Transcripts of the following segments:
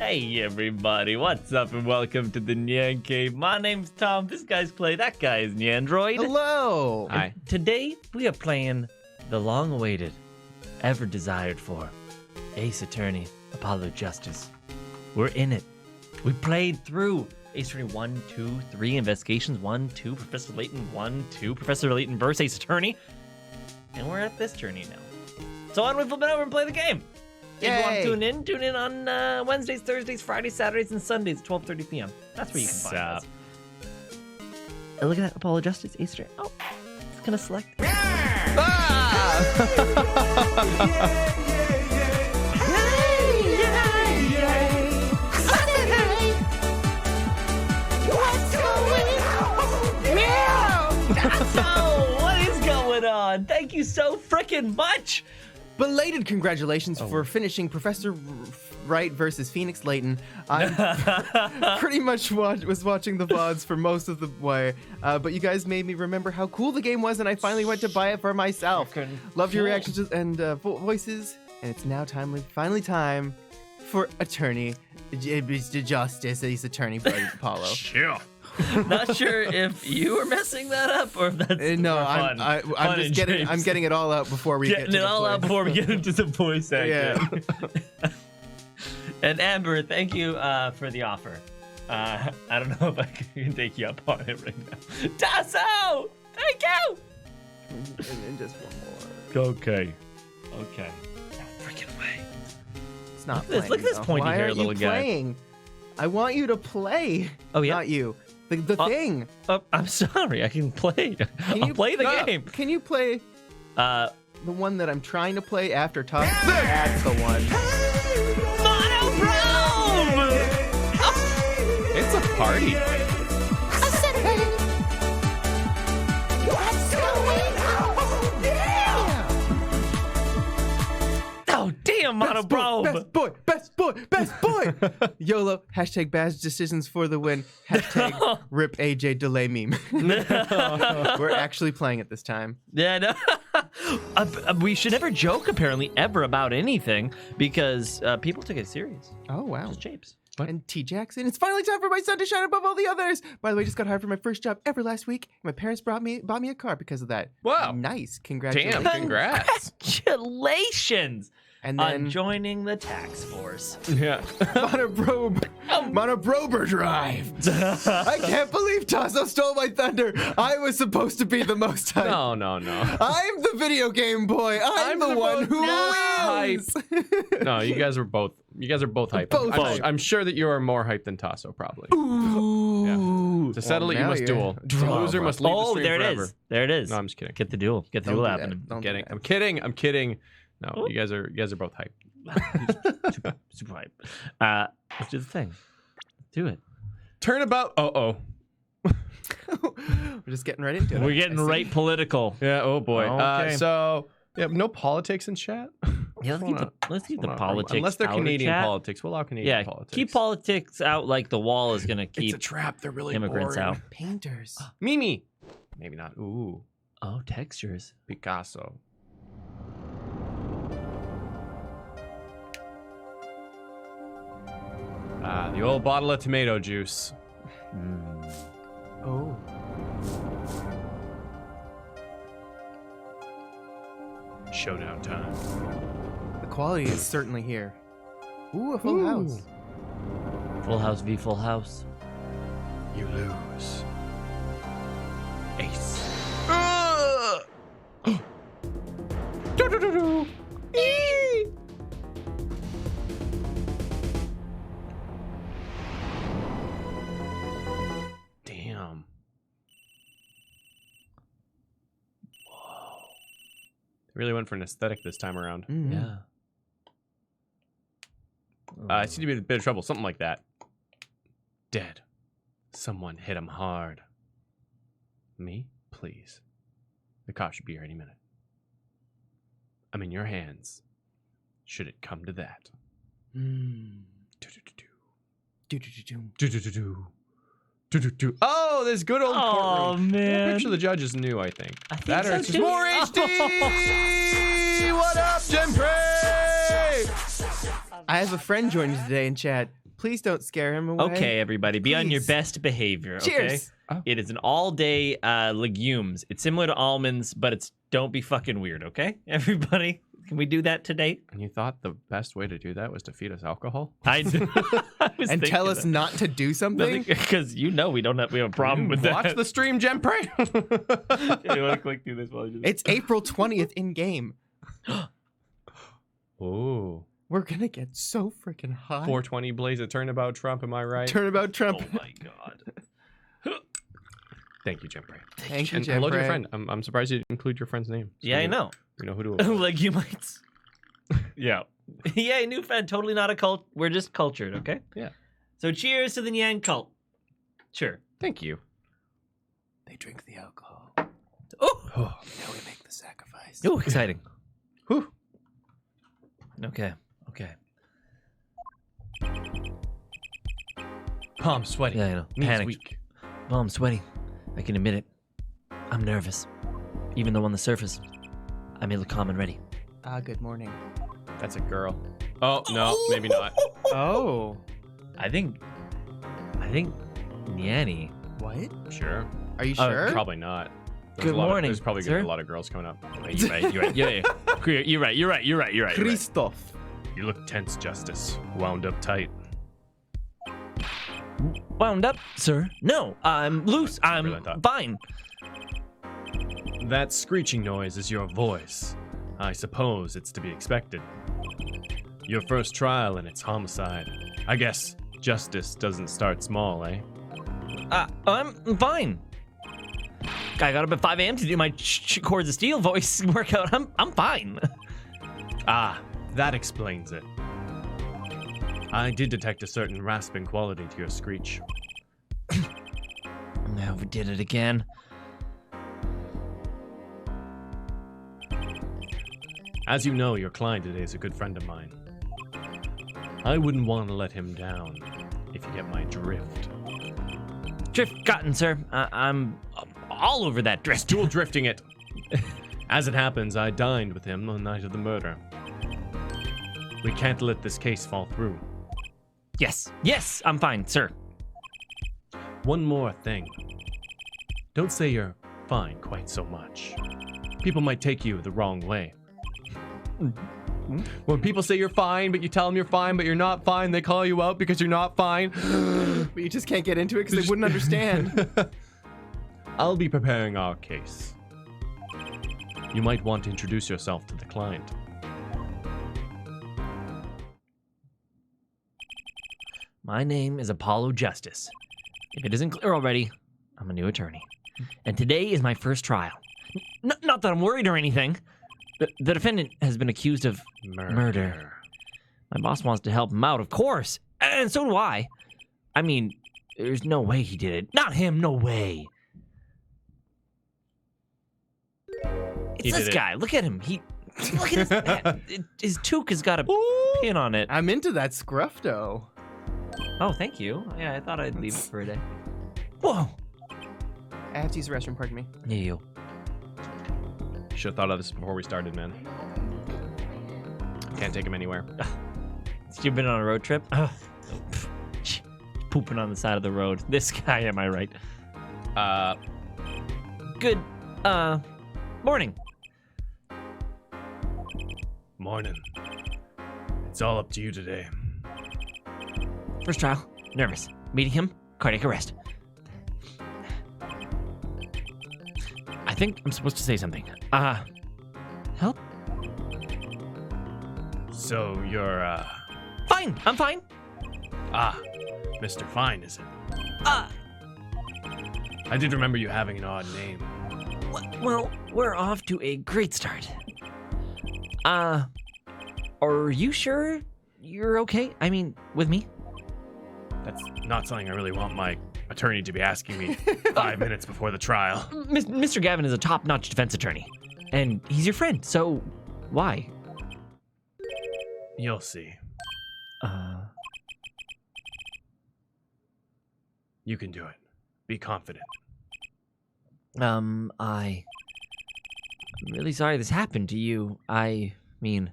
Hey everybody, what's up and welcome to the NyanCave. My name's Tom, this guy's Clay, that guy is Nyandroid. Hello! Hi. Today we are playing the long-awaited, ever-desired for Ace Attorney, Apollo Justice. We're in it. We played through Ace Attorney 1, 2, 3, Investigations 1, 2, Professor Layton 1, 2, Professor Layton vs. Ace Attorney. And we're at this journey now. So on, we flip it over and play the game. If you want to tune in on Wednesdays, Thursdays, Fridays, Saturdays, and Sundays at 12:30 p.m. That's where you can find us. Oh, look at that, Apollo Justice, Ace Attorney. Oh, it's gonna select. So, what is going on? Thank you so freaking much. Belated congratulations for finishing Professor Wright versus Phoenix Layton. I pretty much was watching the VODs for most of the way, but you guys made me remember how cool the game was, and I finally went to buy it for myself. Loved your reactions and voices, and it's now finally time for Attorney Justice, Ace Attorney by Apollo. Sure. Not sure if you were messing that up or if that's no. fun. I'm just getting it all out before we get into the voice acting. Yeah. And Amber, thank you for the offer. I don't know if I can take you up on it right now. Tasso, thank you. And just one more. Okay. No freaking way. It's not. Look at this pointy hair little guy. Playing? I want you to play. Oh yeah. Not you. The thing. I'm sorry. I can play. I'll play the game. Can you play the one that I'm trying to play after talking? That's the one. Monochrome! It's a party. Oh, damn, Monochrome! Best boy! YOLO, hashtag bad decisions for the win. Hashtag rip AJ delay meme. We're actually playing it this time. Yeah, no. We should never joke, apparently, ever about anything, because people took it serious. Oh, wow. Just Japes. What? And T. Jackson, it's finally time for my son to shine above all the others. By the way, just got hired for my first job ever last week. My parents bought me a car because of that. Wow. Nice. Congratulations. Damn, congrats. Congratulations and then on joining the tax force. Yeah. Monobrober drive. I can't believe Tasso stole my thunder. I was supposed to be the most hype. No. I'm the video game boy. I'm the one who wins. No, you guys are both hype. I'm sure that you are more hype than Tasso, probably. Ooh. Yeah. To settle it, you must duel. The loser must leave the stream forever. There it is. No, I'm just kidding. Get the duel. Get the duel happening. I'm kidding. No, you guys are both hype. Super hype. Let's do the thing. Let's do it. Turnabout. Oh. We're just getting right into it. We're getting right political. Yeah. Oh boy. Okay. So yeah, no politics in chat. Yeah, let's keep the politics. Unless they're out Canadian of chat. politics, we'll allow Canadian politics. Keep politics out like the wall is gonna keep. It's a trap. They're really immigrants boring. out. Painters. Mimi. Maybe not. Ooh. Oh, textures. Picasso. The old bottle of tomato juice. Oh. Showdown time. The quality is certainly here. Ooh, a full house. Full house v full house. You lose. Ace. Damn. Whoa. They really went for an aesthetic this time around. Mm-hmm. Yeah. I seem to be in a bit of trouble. Something like that. Dead. Someone hit him hard. Me? Please. The cops should be here any minute. I'm in your hands. Should it come to that. Oh, this good old courtroom. Oh, man. The picture of the judge is new, I think. That or so it's just too. more HD! What up, Jim Prey? I have a friend joining today in chat. Please don't scare him away. Okay, everybody, be on your Please. best behavior. Okay? Cheers. Oh. It is an all-day legumes. It's similar to almonds, but it's don't be fucking weird. Okay, everybody, can we do that today? And you thought the best way to do that was to feed us alcohol? I was And tell thinking us not to do something? because we have a problem with Watch that. the stream, Jempray. You want to click through this while you do this? It's April 20th in game. Ooh. We're gonna get so freaking high. 420 blaze a turnabout Trump, am I right? Turnabout Trump. Oh my god. Thank you, Jempray. Thank you, And hello to your Jeffrey. friend. I'm surprised you didn't include your friend's name. So Yeah, I know. We know who to avoid. Legumites. Yeah. Yeah, new friend. Totally not a cult. We're just cultured, okay? Yeah. So cheers to the Nyan cult. Sure. Thank you. They drink the alcohol. Oh, Now we make the sacrifice. oh, exciting. Whew. Okay. Okay. Palm sweaty. Yeah, I know. Knees Panicked. weak. Well, I'm sweaty. I can admit it. I'm nervous. Even though on the surface, I may look calm and ready. Good morning. That's a girl. Oh, no, maybe not. Oh. I think Nyanny. What? Sure. Are you Oh, sure? Probably not. Good morning, There's probably sir. a lot of girls coming up. You're right. You're right. Yeah. You're right. You're right. You're right. You're right. Christoph. You look tense, Justice. Wound up tight. Wound up, sir. No, I'm loose. I'm Really thought. fine. That screeching noise is your voice. I suppose it's to be expected. Your first trial and it's homicide. I guess justice doesn't start small, eh? I'm fine. I got up at 5 a.m. to do my chords of steel voice workout. I'm fine. Ah, that explains it. I did detect a certain rasping quality to your screech. Now we did it again. As you know, your client today is a good friend of mine. I wouldn't want to let him down, if you get my drift. Drift gotten, sir. I'm all over that drift. Dual drifting it. As it happens, I dined with him on the night of the murder. We can't let this case fall through. Yes, I'm fine, sir. One more thing. Don't say you're fine quite so much. People might take you the wrong way. When people say you're fine, but you tell them you're fine, but you're not fine, they call you out because you're not fine. But you just can't get into it because they wouldn't understand. I'll be preparing our case. You might want to introduce yourself to the client. My name is Apollo Justice. If it isn't clear already, I'm a new attorney. And today is my first trial. Not that I'm worried or anything. The defendant has been accused of murder. My boss wants to help him out, of course. And so do I. I mean, there's no way he did it. Not him, no way. It's He this did it. guy. Look at him. Look at his hat. His toque has got a pin on it. I'm into that scruffdo. Oh, thank you. Yeah, I thought I'd leave it for a day. Whoa. I have to use the restroom, pardon me. Yeah, you. Should have thought of this before we started, man. Can't take him anywhere. You've been on a road trip? Pooping on the side of the road. This guy, am I right? Good, morning. Morning. It's all up to you today. First trial. Nervous. Meeting him. Cardiac arrest. I think I'm supposed to say something. Help? So you're, Fine. I'm fine. Mr. Fine, is it? Uh, I did remember you having an odd name. well, we're off to a great start. Are you sure you're okay? I mean, with me? That's not something I really want my attorney to be asking me 5 minutes before the trial. Mr. Gavin is a top-notch defense attorney, and he's your friend, so why? You'll see. You can do it. Be confident. I'm really sorry this happened to you. I mean,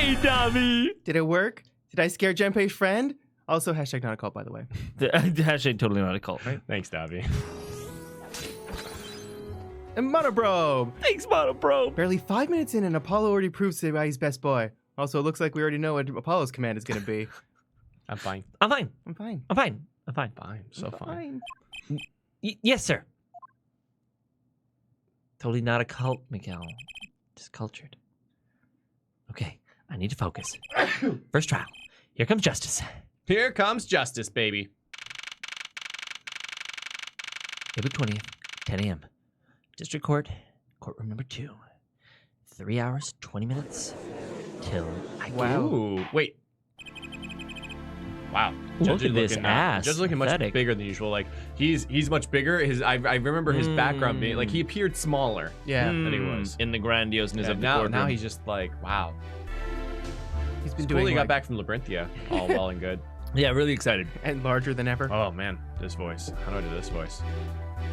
Hey, Dobby. Did it work? Did I scare Junpei's friend? Also, hashtag not a cult, by the way. Hashtag totally not a cult, right? Thanks, Dobby. And Monoprobe! Thanks, Monoprobe. Barely 5 minutes in, and Apollo already proves why he's best boy. Also, it looks like we already know what Apollo's command is going to be. I'm fine. I'm fine. I'm fine. I'm fine. I'm fine. Fine. So I'm fine. Yes, sir. Totally not a cult, Miguel. Just cultured. Okay, I need to focus. First trial. Here comes justice. Here comes justice, baby. April 20th, 10 a.m. District Court, courtroom number 2. 3 hours, 20 minutes till I Wow. Ooh, wait. Wow. Look Judge at is this looking, ass. Judge is looking much Pathetic. bigger than usual. Like he's much bigger. I remember his background being like he appeared smaller Yeah. than he was. in the grandioseness Yeah, of the now courtroom. he's just like, wow. He's been It's cool doing he got like, back from Labyrinthia, all well and good. Yeah, really excited. and larger than ever. Oh man, this voice. How do I do this voice?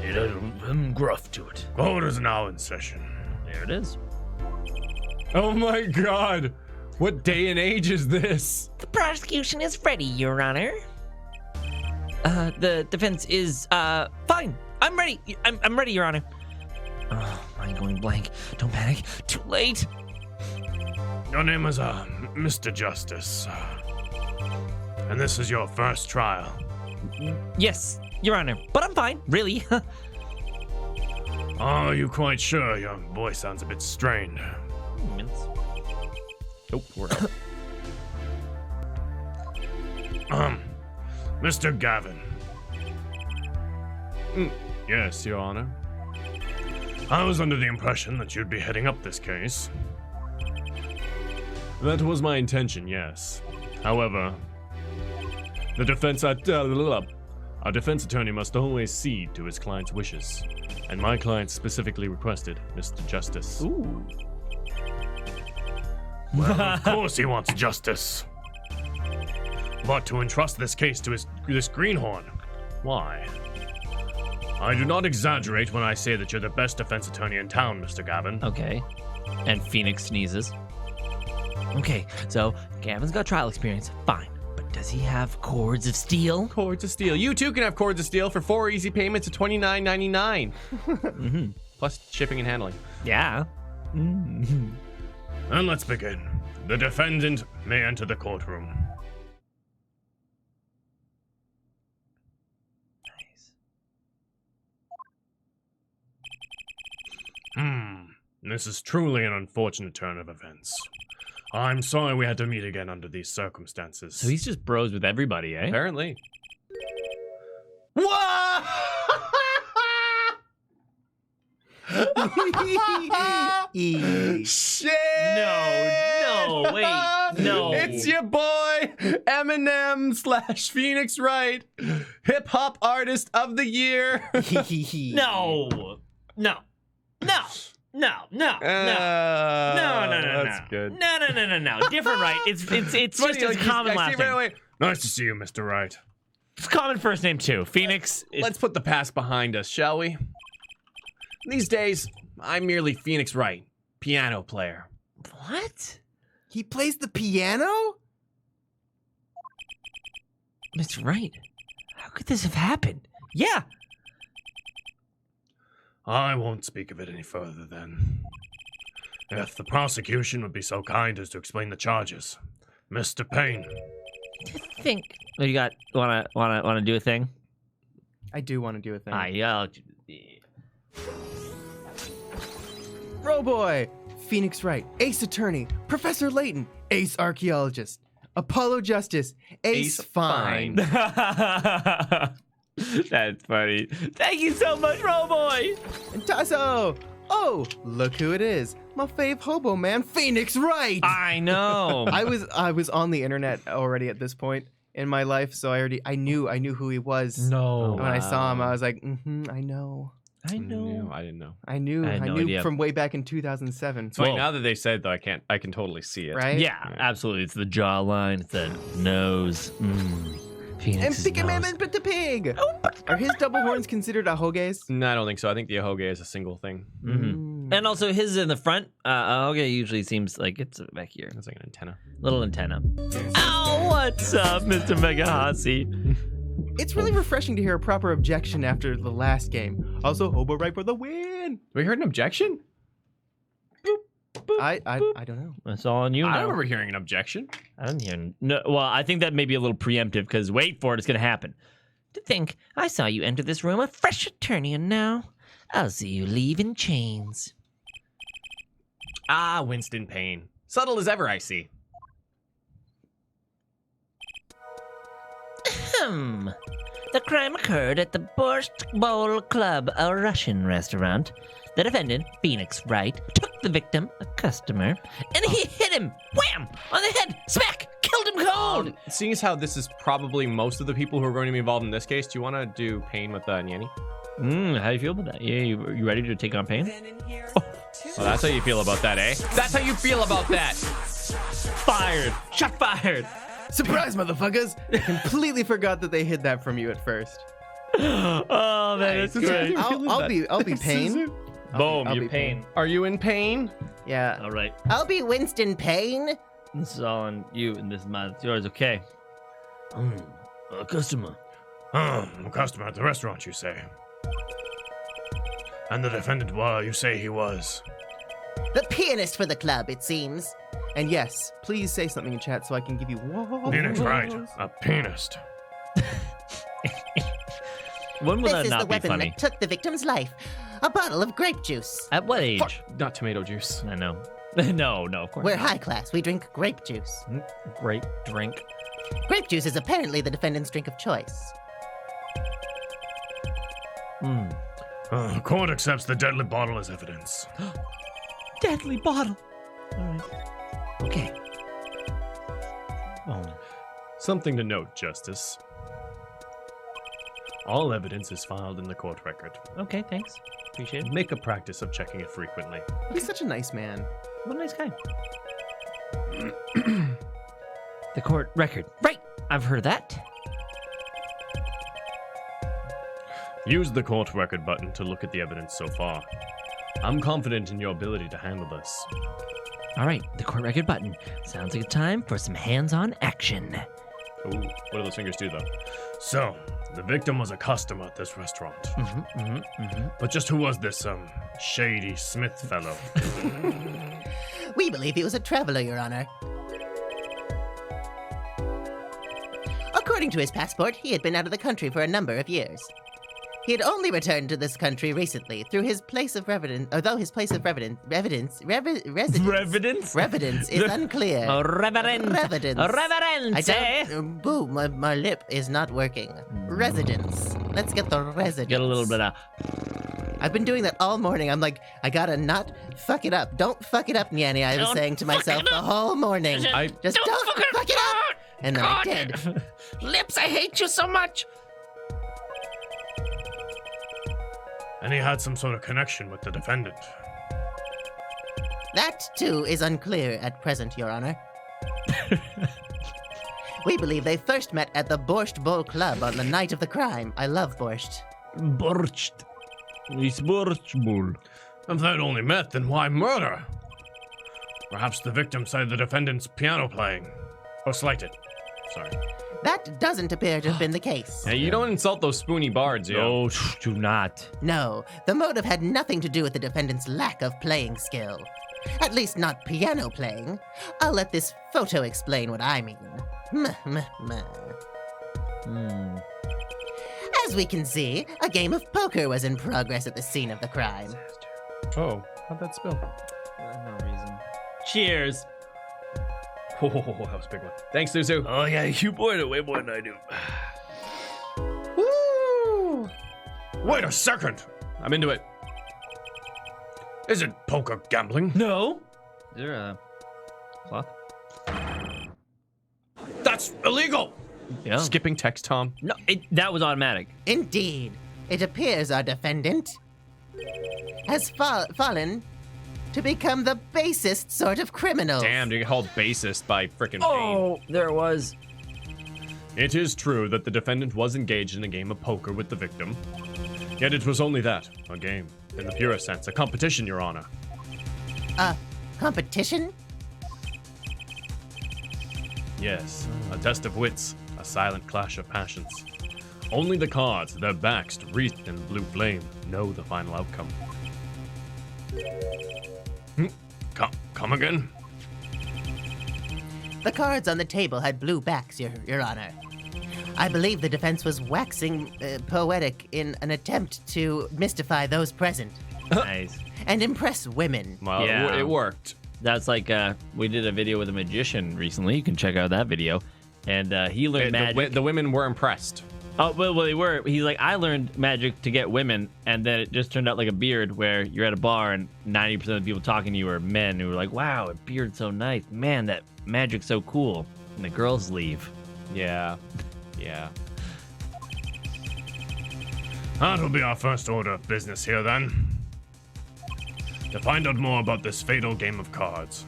It had a gruff to it. Court is now in session. There it is. Oh my god! What day and age is this? The prosecution is ready, Your Honor. The defense is, fine. I'm ready. I'm ready, Your Honor. Oh, mind going blank. Don't panic. Too late. Your name is Mr. Justice. And this is your first trial. Yes, Your Honor. But I'm fine, really. Are you quite sure? Your voice sounds a bit strained. Oh, we're up. Mr. Gavin. Yes, Your Honor. I was under the impression that you'd be heading up this case. That was my intention, yes. However, The defense our defense attorney must always cede to his client's wishes. And my client specifically requested Mr. Justice. Ooh. of course he wants justice. But to entrust this case to this greenhorn, why? I do not exaggerate when I say that you're the best defense attorney in town, Mr. Gavin. Okay. And Phoenix sneezes. Okay, so Gavin's got trial experience. Fine. But does he have cords of steel? Cords of steel. You too can have cords of steel for 4 easy payments of $29.99. Mm-hmm. Plus shipping and handling. Yeah. Mm-hmm. And let's begin. The defendant may enter the courtroom. This is truly an unfortunate turn of events. I'm sorry we had to meet again under these circumstances. So he's just bros with everybody, eh? Apparently. What? Shit! No, wait, no. It's your boy, Eminem / Phoenix Wright, hip hop artist of the year. No. No. No. No. No. No. No. That's good. No. Different, right? It's just his common last name. Nice to see you, Mr. Wright. It's common first name too. Phoenix. Let's put the past behind us, shall we? These days, I'm merely Phoenix Wright, piano player. What? He plays the piano? Mr. Wright, how could this have happened? Yeah. I won't speak of it any further then. If the prosecution would be so kind as to explain the charges. Mr. Payne. Think. What you got? Wanna do a thing? I do want to do a thing. Roboy, Phoenix Wright, Ace Attorney, Professor Layton, Ace Archaeologist, Apollo Justice, Ace Fine. That's funny. Thank you so much, Roboy. And Tasso! Oh, look who it is. My fave hobo man, Phoenix Wright! I know. I was on the internet already at this point in my life, so I knew who he was. No. When I saw him, I was like, I know. I know. I didn't know. I knew I had no idea. from way back in 2007. It's funny, Well- now that they said though, I can totally see it. Right? Yeah, absolutely. It's the jawline. It's the nose. And Phoenix's pick a nose. man, but the pig! Are his double horns considered a hogaze? No, I don't think so. I think the ahoge is a single thing. Mm-hmm. And also his is in the front. Okay, usually seems like it's back here. It's like an antenna. Little antenna. Oh, what's up, Mr. Mega Hotseat? It's really refreshing to hear a proper objection after the last game. Also, Hobo right for the win. We heard an objection? I don't know. That's all on you I now. don't remember hearing an objection. I didn't hear. No, well, I think that may be a little preemptive because wait for it, it's going to happen. To think, I saw you enter this room a fresh attorney, and now I'll see you leave in chains. Ah, Winston Payne. Subtle as ever, I see. The crime occurred at the Borscht Bowl Club, a Russian restaurant. The defendant, Phoenix Wright, took the victim, a customer, and he hit him, wham, on the head, smack, killed him cold. Seeing as how this is probably most of the people who are going to be involved in this case, do you want to do Payne with Nyanny? How do you feel about that? Yeah, you ready to take on Payne? Well, that's how you feel about that, eh? That's how you feel about that. Fired. Shot fired. Surprise, motherfuckers! I completely forgot that they hid that from you at first. Oh man, that's great. I'll be Payne. Boom, I'll you're be Payne. Are you in pain? Yeah. All right, I'll be Winston Payne. this is all on you, and this month's yours. Okay. A customer. A customer at the restaurant, you say? And the defendant, well, you say he was? The pianist for the club, it seems. And yes, please say something in chat so I can give you Phoenix Wright, a pianist. When will that This is the not be weapon funny? that took the victim's life. A bottle of grape juice. At what age? Fuck, not tomato juice. I know. No, of course We're not. high class. We drink grape juice. Great drink. Grape juice is apparently the defendant's drink of choice. Court accepts the deadly bottle as evidence. Deadly bottle. All right. Okay. Oh. Something to note, Justice. All evidence is filed in the court record. Okay, thanks. Appreciate it. Make a practice of checking it frequently. He's such a nice man. What a nice guy. The court record. Right. I've heard of that. Use the court record button to look at the evidence so far. I'm confident in your ability to handle this. All right. The court record button. Sounds like a time for some hands-on action. Ooh, what do those fingers do, though? So, the victim was a customer at this restaurant. But just who was this, shady Smith fellow? We believe he was a traveler, Your Honor. According to his passport, he had been out of the country for a number of years. He had only returned to this country recently through his place of residence, although his place of residence Revidence? is unclear. Reverend. Residence. Reverend. I don't. Boo! My lip is not working. Residence. Let's get the residence. Get a little bit of. I've been doing that all morning. I'm like, I gotta not fuck it up. Don't fuck it up, Nyanny. I was Don't saying to fuck myself it the up. whole morning. Just Just don't fuck it up. And then I did. Lips, I hate you so much. And he had some sort of connection with the defendant. That, too, is unclear at present, Your Honor. We believe they first met at the Borscht Bowl Club on the night of the crime. I love borscht. Borscht. It's Borscht Bowl. If they'd only met, then why murder? Perhaps the victim cited the defendant's piano playing. Or slighted. Sorry. That doesn't appear to have been the case. Hey, you don't insult those spoony bards, yo. No, do not. No, the motive had nothing to do with the defendant's lack of playing skill. At least not piano playing. I'll let this photo explain what I mean. As we can see, a game of poker was in progress at the scene of the crime. Oh, how'd that spill? No reason. Cheers. Oh, that was a big one. Thanks, Suzu. Oh yeah, you poured it way more than I do. Woo! Wait a second! I'm into it. Is it poker gambling? No. Is there a cloth? That's illegal! Yeah. Skipping text, Tom. No, that was automatic. Indeed, it appears our defendant has fallen to become the basest sort of criminal. Damn, you get called bassist by frickin' Payne. Oh, there it was. It is true that the defendant was engaged in a game of poker with the victim. Yet it was only that, a game. In the purest sense, a competition, Your Honor. Competition? Yes, a test of wits, a silent clash of passions. Only the cards, their backs wreathed in blue flame, know the final outcome. Come again? The cards on the table had blue backs, Your Honor. I believe the defense was waxing poetic in an attempt to mystify those present Nice. and impress women. Well, Yeah. it worked. That's like we did a video with a magician recently. You can check out that video, and he learned magic. The women were impressed. Oh, well, they were. He's like, I learned magic to get women, and then it just turned out like a beard, where you're at a bar and 90% of the people talking to you are men who are like, wow, a beard's so nice. Man, that magic's so cool. And the girls leave. Yeah. Yeah. That'll be our first order of business here then. To find out more about this fatal game of cards.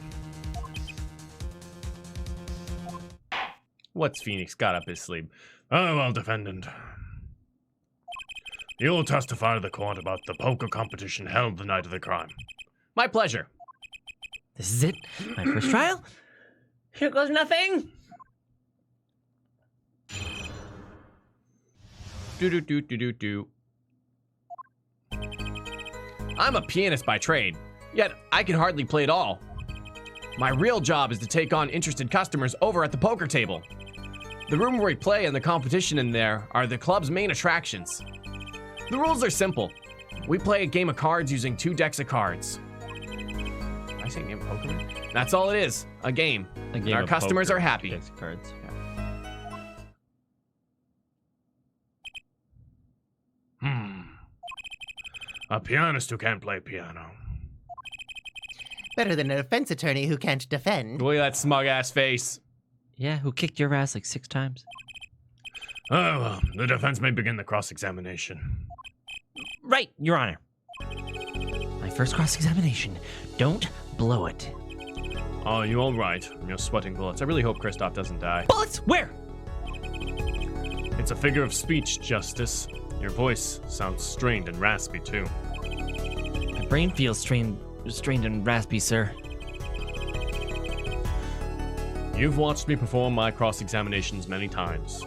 What's Phoenix got up his sleeve? Very well, defendant. You will testify to the court about the poker competition held the night of the crime. My pleasure. This is it. My first trial. Here goes nothing. Do. I'm a pianist by trade, yet I can hardly play at all. My real job is to take on interested customers over at the poker table. The room where we play and the competition in there are the club's main attractions. The rules are simple. We play a game of cards using 2 decks of cards. Did I say game of poker? That's all it is, a game. A game Our of customers poker, are happy. decks of cards. A pianist who can't play piano. Better than a defense attorney who can't defend. Look at that smug-ass face. Yeah, who kicked your ass like 6 times? Oh, well, the defense may begin the cross-examination. Right, Your Honor. My first cross-examination. Don't blow it. Are you all right? You're sweating bullets. I really hope Kristoff doesn't die. Bullets? Where? It's a figure of speech, Justice. Your voice sounds strained and raspy, too. My brain feels strained and raspy, sir. You've watched me perform my cross-examinations many times.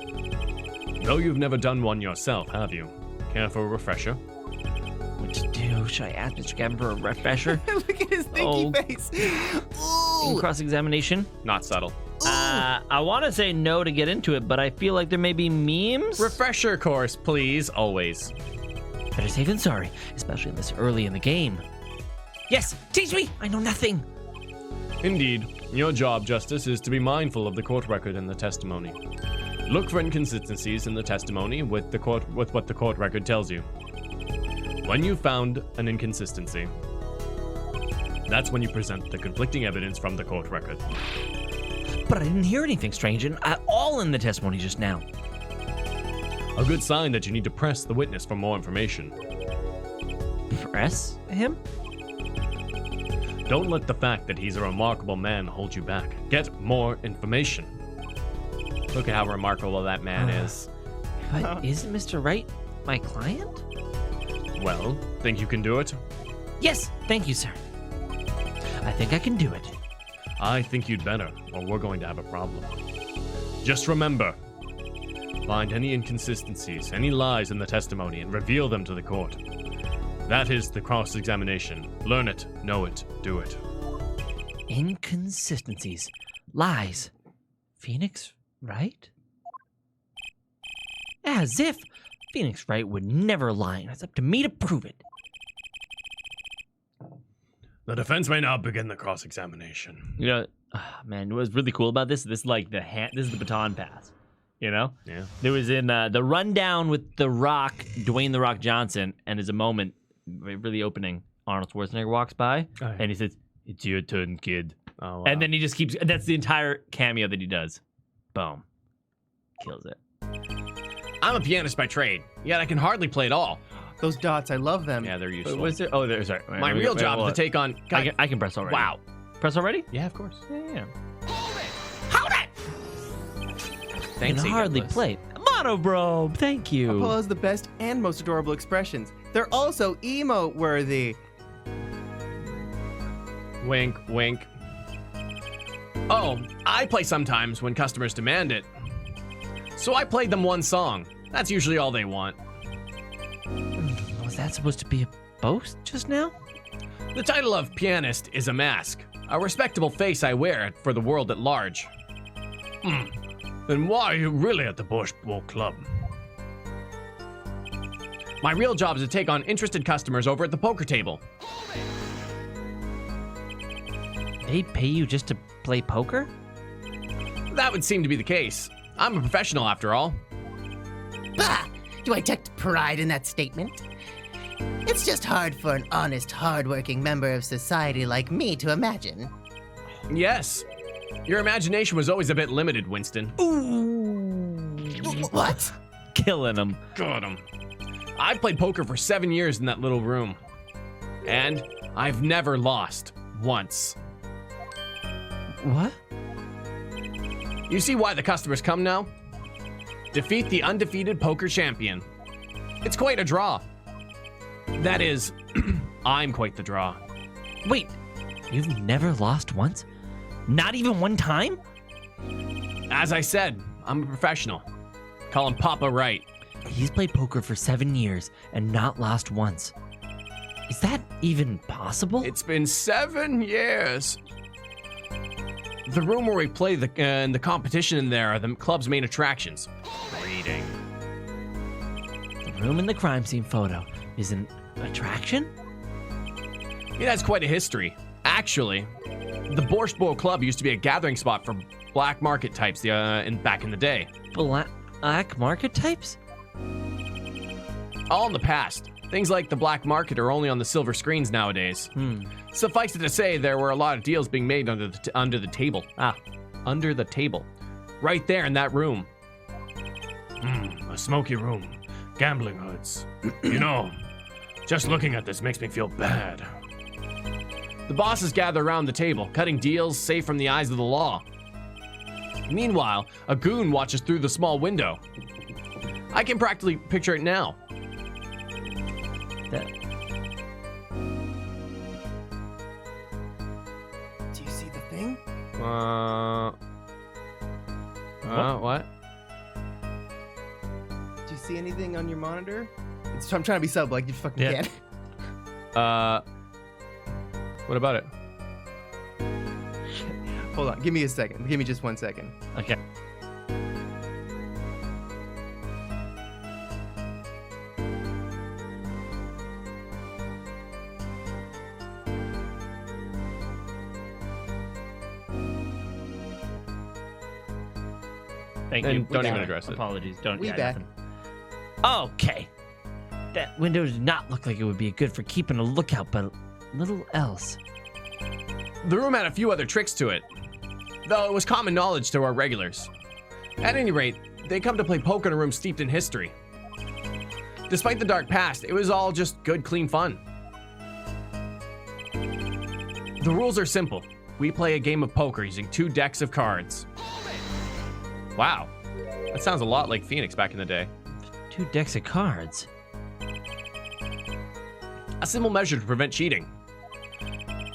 Though you've never done one yourself, have you? Care for a refresher? What to do? Should I ask Mr. Gavin for a refresher? Look at his thinky face. In Ooh. cross-examination? Not subtle. I want to say no to get into it, but I feel like there may be memes. Refresher course, please, always. Better safe than sorry, especially this early in the game. Yes, teach me! I know nothing. Indeed, your job, Justice, is to be mindful of the court record and the testimony. Look for inconsistencies in the testimony with what the court record tells you. When you've found an inconsistency, that's when you present the conflicting evidence from the court record. But I didn't hear anything strange at all in the testimony just now. A good sign that you need to press the witness for more information. Press him? Don't let the fact that he's a remarkable man hold you back. Get more information. Look at how remarkable that man is. But isn't Mr. Wright my client? Well, think you can do it? Yes, thank you, sir. I think I can do it. I think you'd better, or we're going to have a problem. Just remember, find any inconsistencies, any lies in the testimony, and reveal them to the court. That is the cross-examination. Learn it, know it, do it. Inconsistencies. Lies. Phoenix Wright? As if Phoenix Wright would never lie, and it's up to me to prove it. The defense may now begin the cross-examination. You know, man, what's really cool about this? This is like this is the baton pass. You know? Yeah. There was in the rundown with The Rock, Dwayne The Rock Johnson, and there's a moment really opening. Arnold Schwarzenegger walks by, and he says, "It's your turn, kid." Oh, wow. And then he just keeps. That's the entire cameo that he does. Boom, kills it. I'm a pianist by trade, yet I can hardly play at all. Those dots, I love them. Yeah, they're useful. Was there? Oh, there's. Sorry. My real job is to take on. I can press already. Wow. Press already? Yeah, of course. Yeah. Hold it! I can Thanks, hardly Douglas. play. Monobrobe, thank you. Apollo has the best and most adorable expressions. They're also emote-worthy. Wink, wink. Oh, I play sometimes when customers demand it. So I played them one song. That's usually all they want. Was that supposed to be a boast just now? The title of pianist is a mask, a respectable face I wear for the world at large. Then why are you really at the Borscht Bowl Club? My real job is to take on interested customers over at the poker table. They pay you just to play poker? That would seem to be the case. I'm a professional after all. Bah! Do I take pride in that statement? It's just hard for an honest, hard-working member of society like me to imagine. Yes. Your imagination was always a bit limited, Winston. What? Killing him. Got him. I've played poker for 7 years in that little room. And I've never lost. Once. What? You see why the customers come now? Defeat the undefeated poker champion. It's quite a draw. That is, I'm quite the draw. Wait, you've never lost once? Not even one time? As I said, I'm a professional. Call him Papa Wright. He's played poker for 7 years and not lost once. Is that even possible? It's been 7 years. The room where we play and the competition in there are the club's main attractions. Reading. The room in the crime scene photo is an attraction? It has quite a history. Actually, the Borscht Bowl Club used to be a gathering spot for black market types back in the day. Black market types? All in the past. Things like the black market are only on the silver screens nowadays. Suffice it to say, there were a lot of deals being made under the table. Under the table. Right there in that room. A smoky room. Gambling hoods. You know, just looking at this makes me feel bad. The bosses gather around the table, cutting deals safe from the eyes of the law. Meanwhile, a goon watches through the small window. I can practically picture it now. Do you see the thing? What? Do you see anything on your monitor? I'm trying to be sub, like you fucking Yeah. can. What about it? Hold on, give me a second. Give me just 1 second. Okay. Thank you. And don't We even got it. address it. Apologies. Don't. We yeah, back. nothing. Okay. That window did not look like it would be good for keeping a lookout, but little else. The room had a few other tricks to it, though it was common knowledge to our regulars. At any rate, they come to play poker in a room steeped in history. Despite the dark past, it was all just good, clean fun. The rules are simple. We play a game of poker using 2 decks of cards. Wow, that sounds a lot like Phoenix back in the day. 2 decks of cards. A simple measure to prevent cheating.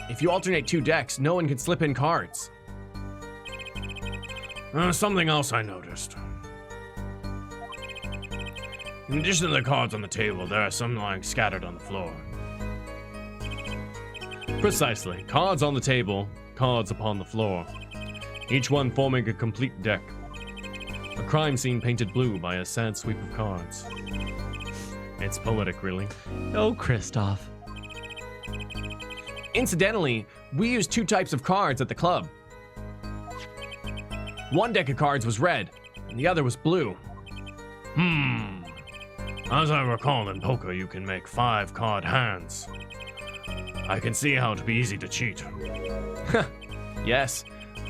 If you alternate 2 decks, no one can slip in cards. Something else I noticed. In addition to the cards on the table, there are some lying scattered on the floor. Precisely. Cards on the table, cards upon the floor. Each one forming a complete deck. A crime scene painted blue by a sad sweep of cards. It's poetic, really. Oh, Kristoff. Incidentally, we used 2 types of cards at the club. One deck of cards was red, and the other was blue. As I recall, in poker, you can make 5 card hands. I can see how it'd be easy to cheat. Yes,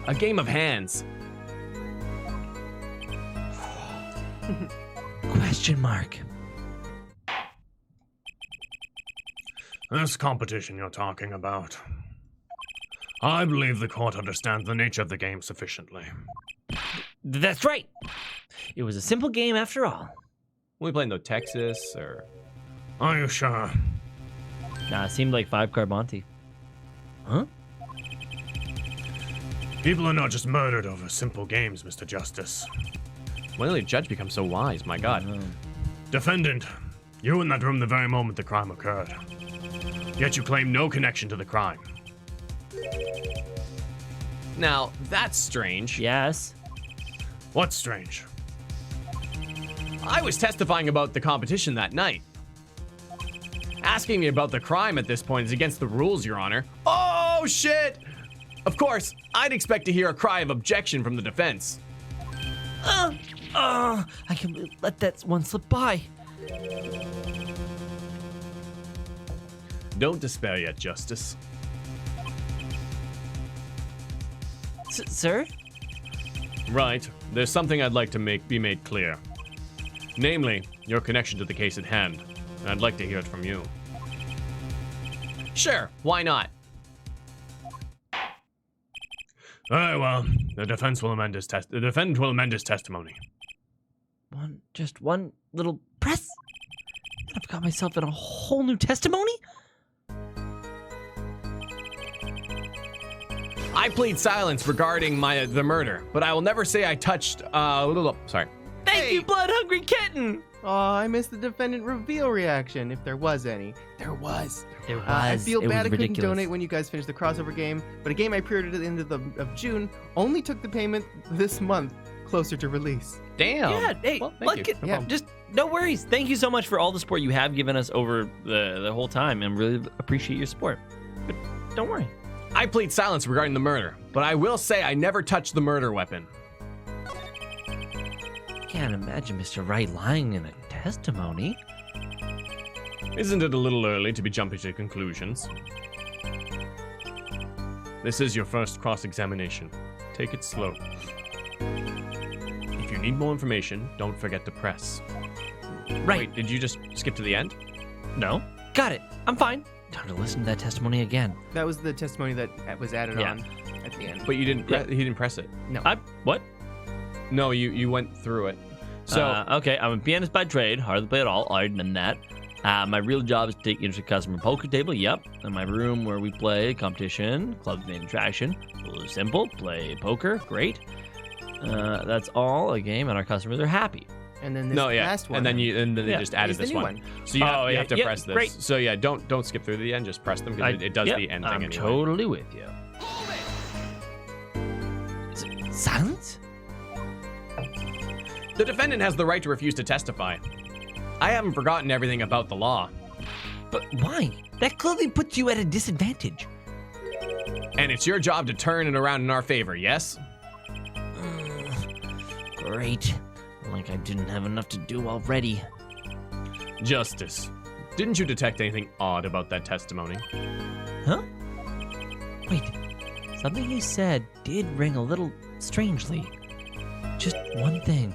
a game of hands. Question mark. This competition you're talking about. I believe the court understands the nature of the game sufficiently. That's right. It was a simple game after all. We playing though Texas or Are you sure? Nah, it seemed like 5 card Monty. Huh? People are not just murdered over simple games, Mr. Justice. When did the judge become so wise? My God. Defendant, you were in that room the very moment the crime occurred. Yet you claim no connection to the crime. Now, that's strange. Yes. What's strange? I was testifying about the competition that night. Asking me about the crime at this point is against the rules, Your Honor. Oh, shit! Of course, I'd expect to hear a cry of objection from the defense. I can let that one slip by. Don't despair yet, Justice. Sir? Right. There's something I'd like to be made clear. Namely, your connection to the case at hand. And I'd like to hear it from you. Sure, why not? Very well. The defense will amend his the defendant will amend his testimony. Just one little press? I've got myself in a whole new testimony? I plead silence regarding the murder, but I will never say I touched, sorry. Thank you, blood-hungry kitten! Oh, I missed the defendant reveal reaction, if there was any. There was. There was. I feel It bad I was couldn't ridiculous. donate when you guys finished the crossover game, but a game I pre-ordered at the end of June only took the payment this month, closer to release. Damn. Yeah, hey, Well, thank blood you. kitten, No problem. just no worries. Thank you so much for all the support you have given us over the whole time, and really appreciate your support. But don't worry. I plead silence regarding the murder, but I will say I never touched the murder weapon. Can't imagine Mr. Wright lying in a testimony. Isn't it a little early to be jumping to conclusions? This is your first cross-examination. Take it slow. If you need more information, don't forget to press. Right. Wait, did you just skip to the end? No. Got it. I'm fine. Time to listen to that testimony again. That was the testimony that was added Yeah. on at the end. But you didn't. He didn't press it. No. What? No, you went through it. So Okay, I'm a pianist by trade, hardly play at all, other than that. My real job is to take you to the customer poker table, yep. And my room where we play competition, club's main attraction. Simple, play poker, great. That's all, a game, and our customers are happy. And then this no, yeah, last one. and then they Yeah. just added Is the this new one. one. So you have, Oh, you yeah, have to yeah, press this. great. So yeah, don't skip through the end. Just press them because it does Yep, the end thing I'm anyway. totally with you. Silence? The defendant has the right to refuse to testify. I haven't forgotten everything about the law, But why? That clearly puts you at a disadvantage. and it's your job to turn it around in our favor. Yes. Great. Like I didn't have enough to do already. Justice. Didn't you detect anything odd about that testimony? Huh? Wait. Something you said did ring a little strangely. Just one thing.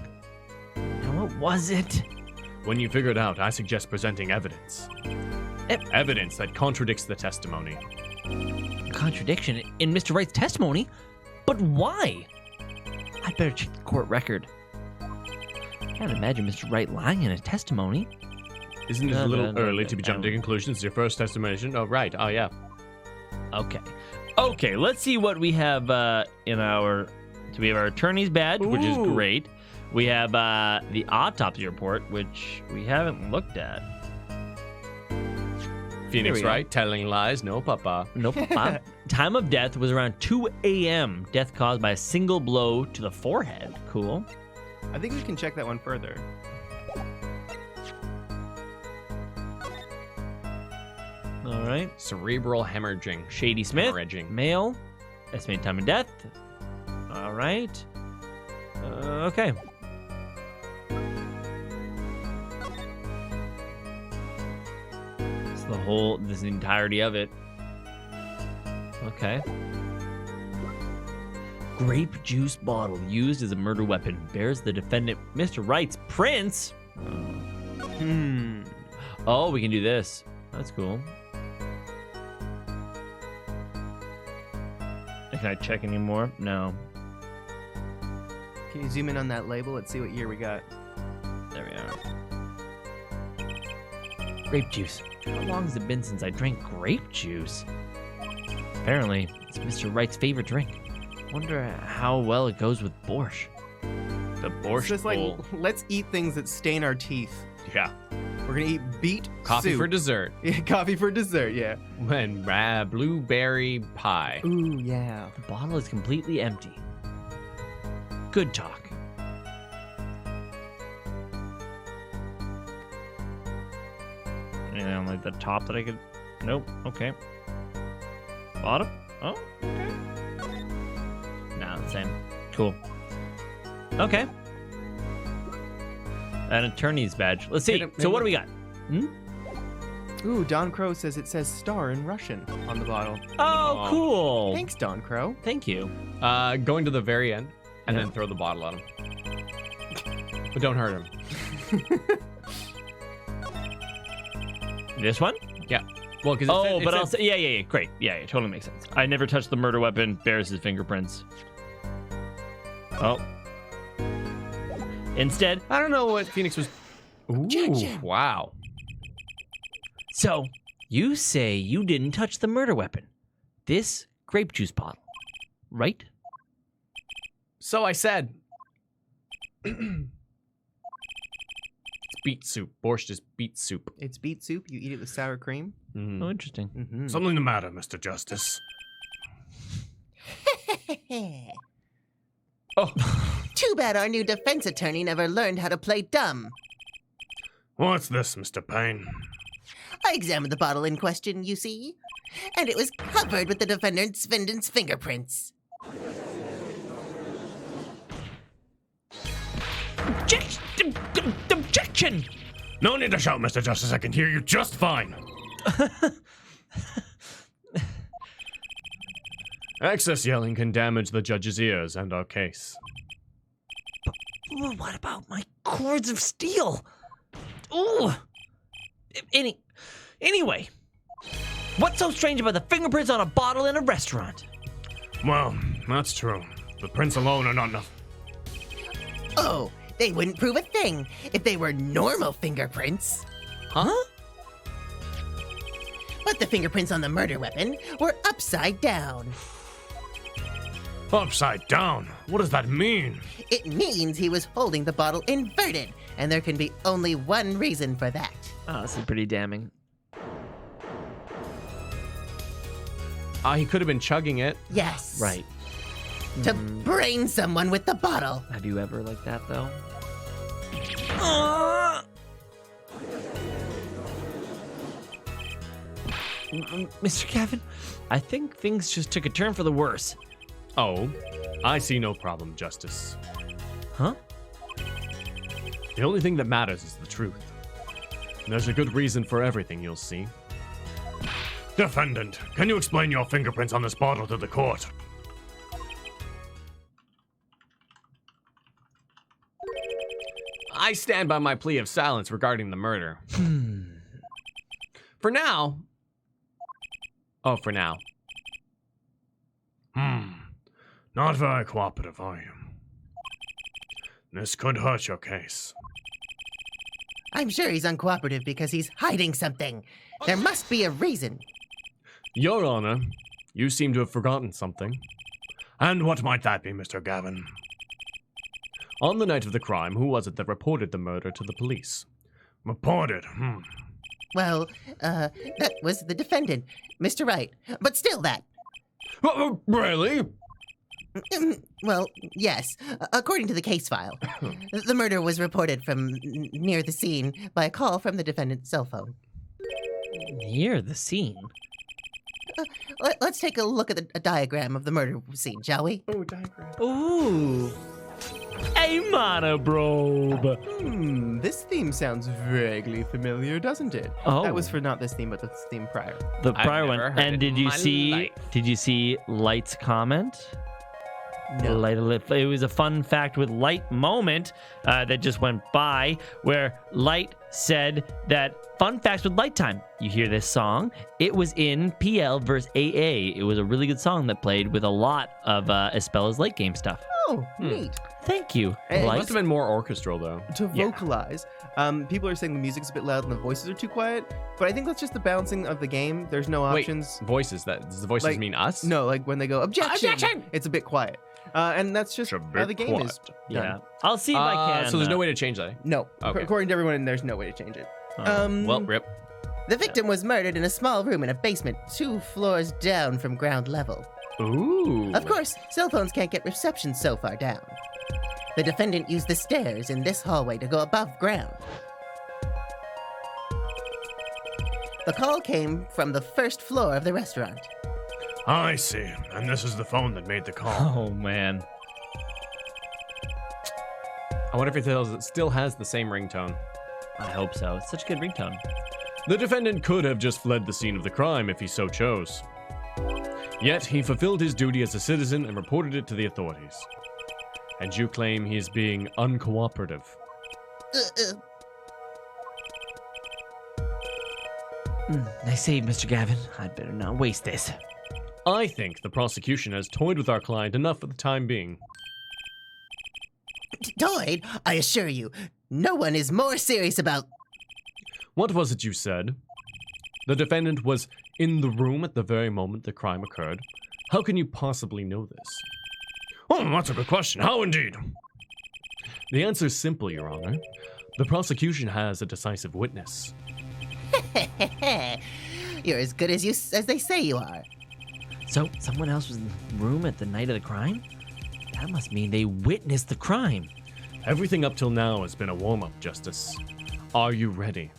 Now what was it? When you figure it out, I suggest presenting evidence. Evidence that contradicts the testimony. Contradiction in Mr. Wright's testimony? But why? I'd better check the court record. Can't imagine Mr. Wright lying in a testimony. Isn't it a little early to be jumping to no. conclusions? It's your first estimation. Oh, right. Oh, yeah. Okay, let's see what we have in our... So we have our attorney's badge, which is Ooh. great. We have the autopsy report, which we haven't looked at. Phoenix, we go. right? Telling lies. No, papa. Nope. Time of death was around 2 a.m. Death caused by a single blow to the forehead. Cool. I think we can check that one further. All right. Cerebral hemorrhaging. Shady Smith, Hemorrhaging. male. Estimated time of death. All right. Okay. This is the entirety of it. Okay. Grape juice bottle used as a murder weapon bears the defendant Mr. Wright's prints. Oh, we can do this. That's cool. Can I check anymore? No. Can you zoom in on that label? Let's see what year we got. There we are. Grape juice. How long has it been since I drank grape juice? Apparently, it's Mr. Wright's favorite drink. Wonder how well it goes with borscht. The It's borscht just like, bowl. let's eat things that stain our teeth. Yeah. We're gonna eat beet Coffee soup. for dessert. Yeah, coffee for dessert, yeah. And blueberry pie. Ooh, yeah. The bottle is completely empty. Good talk. And like the top that I could. Nope. Okay. Bottom. Oh. Okay. Nah, the same. Cool. Okay. An attorney's badge. Let's see. So what do we got? Ooh, Don Crow says it says star in Russian on the bottle. Oh, cool. Thanks, Don Crow. Thank you. Going to the very end and Yeah. then throw the bottle at him. But don't hurt him. This one? Yeah. Well, because Oh, but I'll say, yeah, great. Yeah, totally makes sense. I never touched the murder weapon. Bears his fingerprints. Oh. Instead, I don't know what Phoenix was. Ooh, wow. so you say you didn't touch the murder weapon. This grape juice bottle, right? So I said. It's beet soup. Borscht is beet soup. It's beet soup. You eat it with sour cream. Mhm. Oh, interesting. Mm-hmm. Something the matter, Mr. Justice? Oh, Too bad our new defense attorney never learned how to play dumb. What's this, Mr. Payne? I examined the bottle in question, you see, and it was covered with the defendant's fingerprints. Objection! No need to shout, Mr. Justice. I can hear you just fine. excess yelling can damage the judge's ears and our case. Well, what about my cords of steel? Ooh. Anyway, what's so strange about the fingerprints on a bottle in a restaurant? Well, that's true. The prints alone are not enough. Oh, they wouldn't prove a thing if they were normal fingerprints. Huh? But the fingerprints on the murder weapon were upside down. Upside down? What does that mean? It means he was holding the bottle inverted, and there can be only one reason for that. Oh, this is pretty damning. He could have been chugging it. Yes. Right. To brain someone with the bottle. Have you ever like that, though? Mr. Kevin, I think things just took a turn for the worse. Oh, I see no problem, Justice. Huh? The only thing that matters is the truth. There's a good reason for everything, you'll see. Defendant, can you explain your fingerprints on this bottle to the court? I stand by my plea of silence regarding the murder. For now. Oh, for now. Not very cooperative, are you? This could hurt your case. I'm sure he's uncooperative because he's hiding something. There must be a reason. Your Honor, you seem to have forgotten something. And what might that be, Mr. Gavin? On the night of the crime, who was it that reported the murder to the police? Reported. Well, that was the defendant, Mr. Wright. But still that. Really? Well, yes. According to the case file, the murder was reported from near the scene by a call from the defendant's cell phone. Near the scene? Let's take a look at a diagram of the murder scene, shall we? Oh, diagram. Ooh. A monoprobe. This theme sounds vaguely familiar, doesn't it? Oh. That was for not this theme, but the theme prior. The I've prior one. never heard And it did in you my see? life. Did you see Light's comment? No. It was a fun fact with Light moment that just went by, where Light said that fun facts with Light Time. You hear this song? It was in PL versus AA. It was a really good song that played with a lot of Espella's late game stuff. Oh, neat. Thank you. Hey, It Light. must have been more orchestral, though. To vocalize, people are saying the music's a bit loud and the voices are too quiet, but I think that's just the balancing of the game. There's no options. Wait, voices. Does the voices Like, mean us? No, like when they go objection, it's a bit quiet. And that's just It's a how the bit game is. quiet. Yeah. done. I'll see if I can. So there's no way to change that. No, Okay. according to everyone, there's no way to change it. Well, rip. The victim was murdered in a small room in a basement 2 floors down from ground level. Ooh. Of course, cell phones can't get reception so far down. The defendant used the stairs in this hallway to go above ground. The call came from the first floor of the restaurant. I see. And this is the phone that made the call. Oh, man. I wonder if it still has the same ringtone. I hope so. It's such a good ringtone. The defendant could have just fled the scene of the crime if he so chose. Yet he fulfilled his duty as a citizen and reported it to the authorities. And you claim he is being uncooperative. Nice save, Mr. Gavin. I'd better not waste this. I think the prosecution has toyed with our client enough for the time being. Toyed, I assure you, no one is more serious about... What was it you said? The defendant was in the room at the very moment the crime occurred. How can you possibly know this? Oh, that's a good question. How indeed? The answer is simple, Your Honor. The prosecution has a decisive witness. You're as good as they say you are. So, someone else was in the room at the night of the crime? That must mean they witnessed the crime. Everything up till now has been a warm-up, Justice. Are you ready?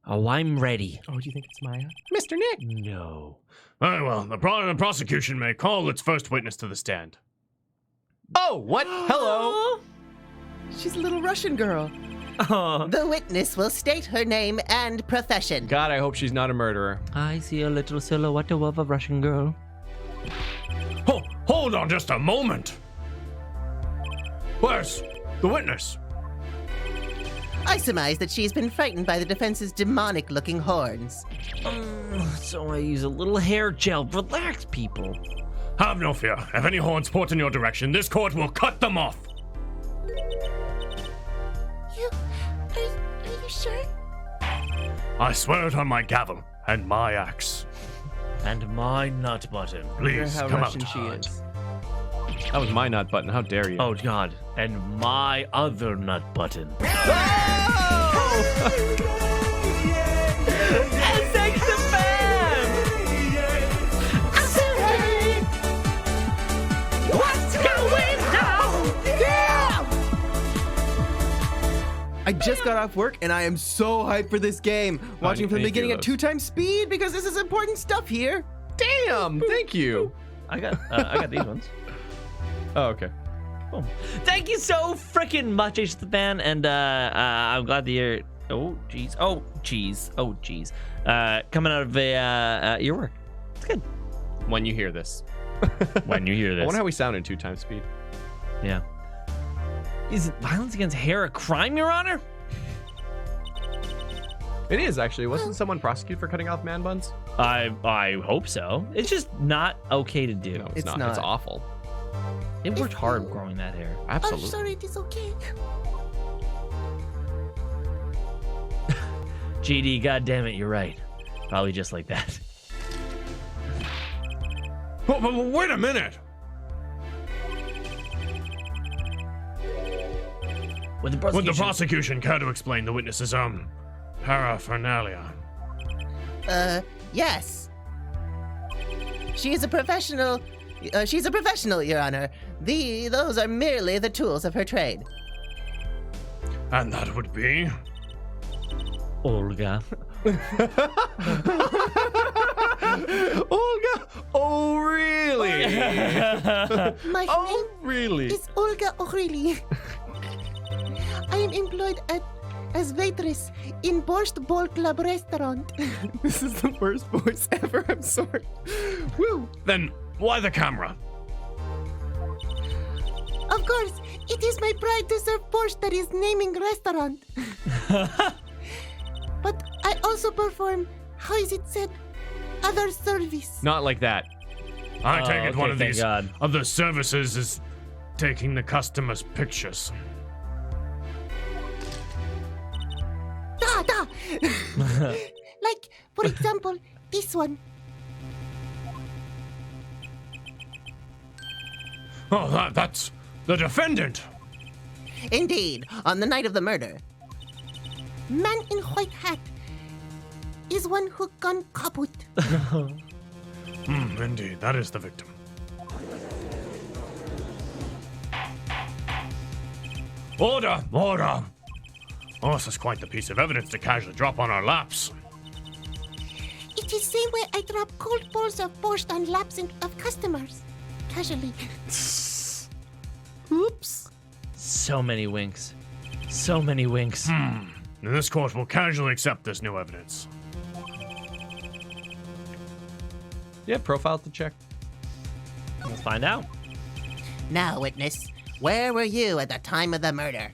Oh, I'm ready. Oh, do you think it's Maya? Mr. Nick. No. Very well. The prosecution may call its first witness to the stand. Oh, what? Hello. She's a little Russian girl. Oh. The witness will state her name and profession. God, I hope she's not a murderer. I see a little silhouette of a Russian girl. Oh, hold on just a moment. Where's the witness? I surmise that she's been frightened by the defense's demonic-looking horns. So I use a little hair gel. Relax, people. Have no fear. If any horns point in your direction, this court will cut them off. Are you sure? I swear it on my gavel and my axe. And my nut button. Wonder Please, how come Russian out. she is. That was my nut button. How dare you? Oh, God. And my other nut button. SX the fan! What's going down? I just got off work and I am so hyped for this game. Watching from the I beginning do at 2 times speed because this is important stuff here. Damn. Thank you. I got these ones. Oh, okay. Boom. Thank you so freaking much, H the fan, and I'm glad that you're. Oh jeez. Oh jeez. Oh jeez. Coming out of your work. It's good. When you hear this. When you hear I this. wonder how we sound in 2 times speed. Yeah. Is violence against hair a crime, Your Honor? It is, actually. Wasn't someone prosecuted for cutting off man buns? I hope so. It's just not okay to do. No, It's it's not. not. It's awful. It worked hard growing that hair. Absolutely. I'm sorry, it is okay. GD, goddammit, you're right. Probably just like that. Oh, wait a minute. With the Would prosecution. the prosecution care to explain the witness's paraphernalia? Yes. She is a professional. She's a professional, Your Honor. Those are merely the tools of her trade. And that would be? Olga. Olga! Oh, really? My Oh, really? name is Olga O'Reilly. I am employed as waitress in Borscht Bowl Club restaurant. This is the worst voice ever. I'm sorry. Woo. Then why the camera? Of course, it is my pride to serve borscht that is naming restaurant. But I also perform, how is it said, other service. Not like that. I take it okay, one of thank these God. other services is taking the customer's pictures. Da. Like, for example, this one. Oh, that's the defendant. Indeed, on the night of the murder. Man in white hat is one who gone kaput. Indeed, that is the victim. Order! Order! Oh, this is quite the piece of evidence to casually drop on our laps. It is same way I drop cold balls of borscht on laps of customers. Casually. Oops. So many winks. So many winks. And this court will casually accept this new evidence. Yeah, profile to check. Let's find out. Now, witness, where were you at the time of the murder?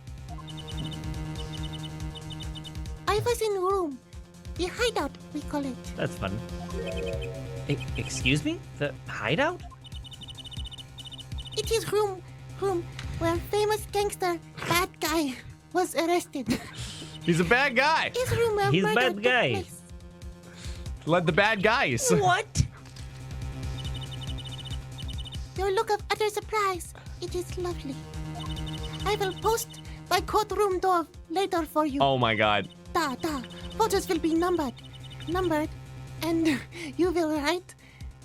I was in room. The hideout, we call it. That's fun. Excuse me? The hideout? It is room where famous gangster, bad guy, was arrested. He's a bad guy. Is room where He's murder bad took guy. place. Led the bad guys. What? Your look of utter surprise. It is lovely. I will post by courtroom door later for you. Oh my god. Da. Photos will be numbered, and you will write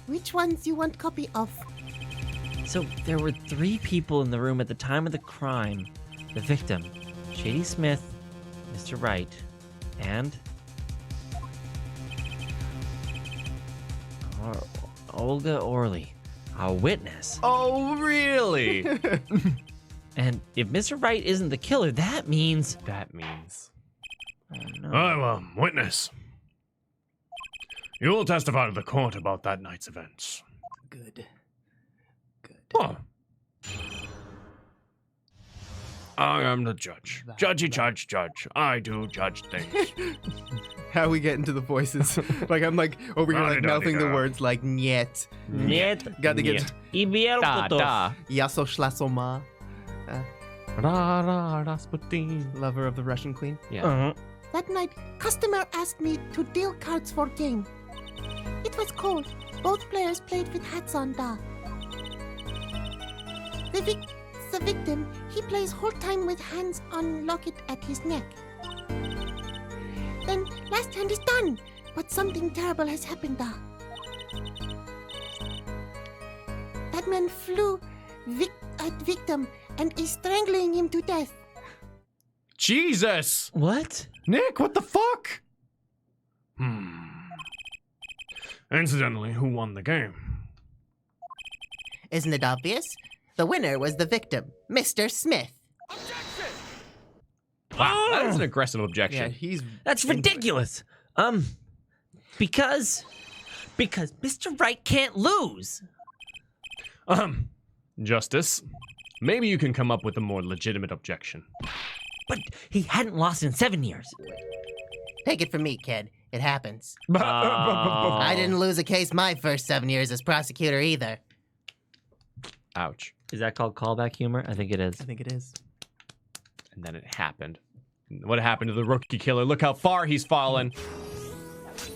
which ones you want copy of. So there were 3 people in the room at the time of the crime. The victim, Shady Smith, Mr. Wright, and Olga Orley, our witness. Oh, really? And if Mr. Wright isn't the killer, that means... That means. Oh, no. Oh, witness. You will testify to the court about that night's events. Good. Oh. I am the judge. Judgy judge. I do judge things. How we get into the voices? Like I'm like over here like mouthing the Da-da-da-da. words like niet. Niet. Got to get Ibiel Da, Kotov. da. Yaso Shlasoma, Ra, ra, Rasputin. lover of the Russian queen. Yeah. Uh-huh. That night, customer asked me to deal cards for game. It was cold. Both players played with hats on. Da. The victim, he plays whole time with hands on locket at his neck. Then last hand is done, but something terrible has happened. Da. That man flew at victim and is strangling him to death. Jesus! What? Nick, what the fuck? Incidentally, who won the game? Isn't it obvious? The winner was the victim, Mr. Smith. Wow, that is an aggressive Yeah, objection. he's That's ridiculous. Because Mr. Wright can't lose. Justice, maybe you can come up with a more legitimate objection. But he hadn't lost in 7 years. Take it from me, kid. It happens. Oh. I didn't lose a case my first 7 years as prosecutor either. Ouch. Is that called callback humor? I think it is. I think it is. And then it happened. What happened to the rookie killer? Look how far he's fallen.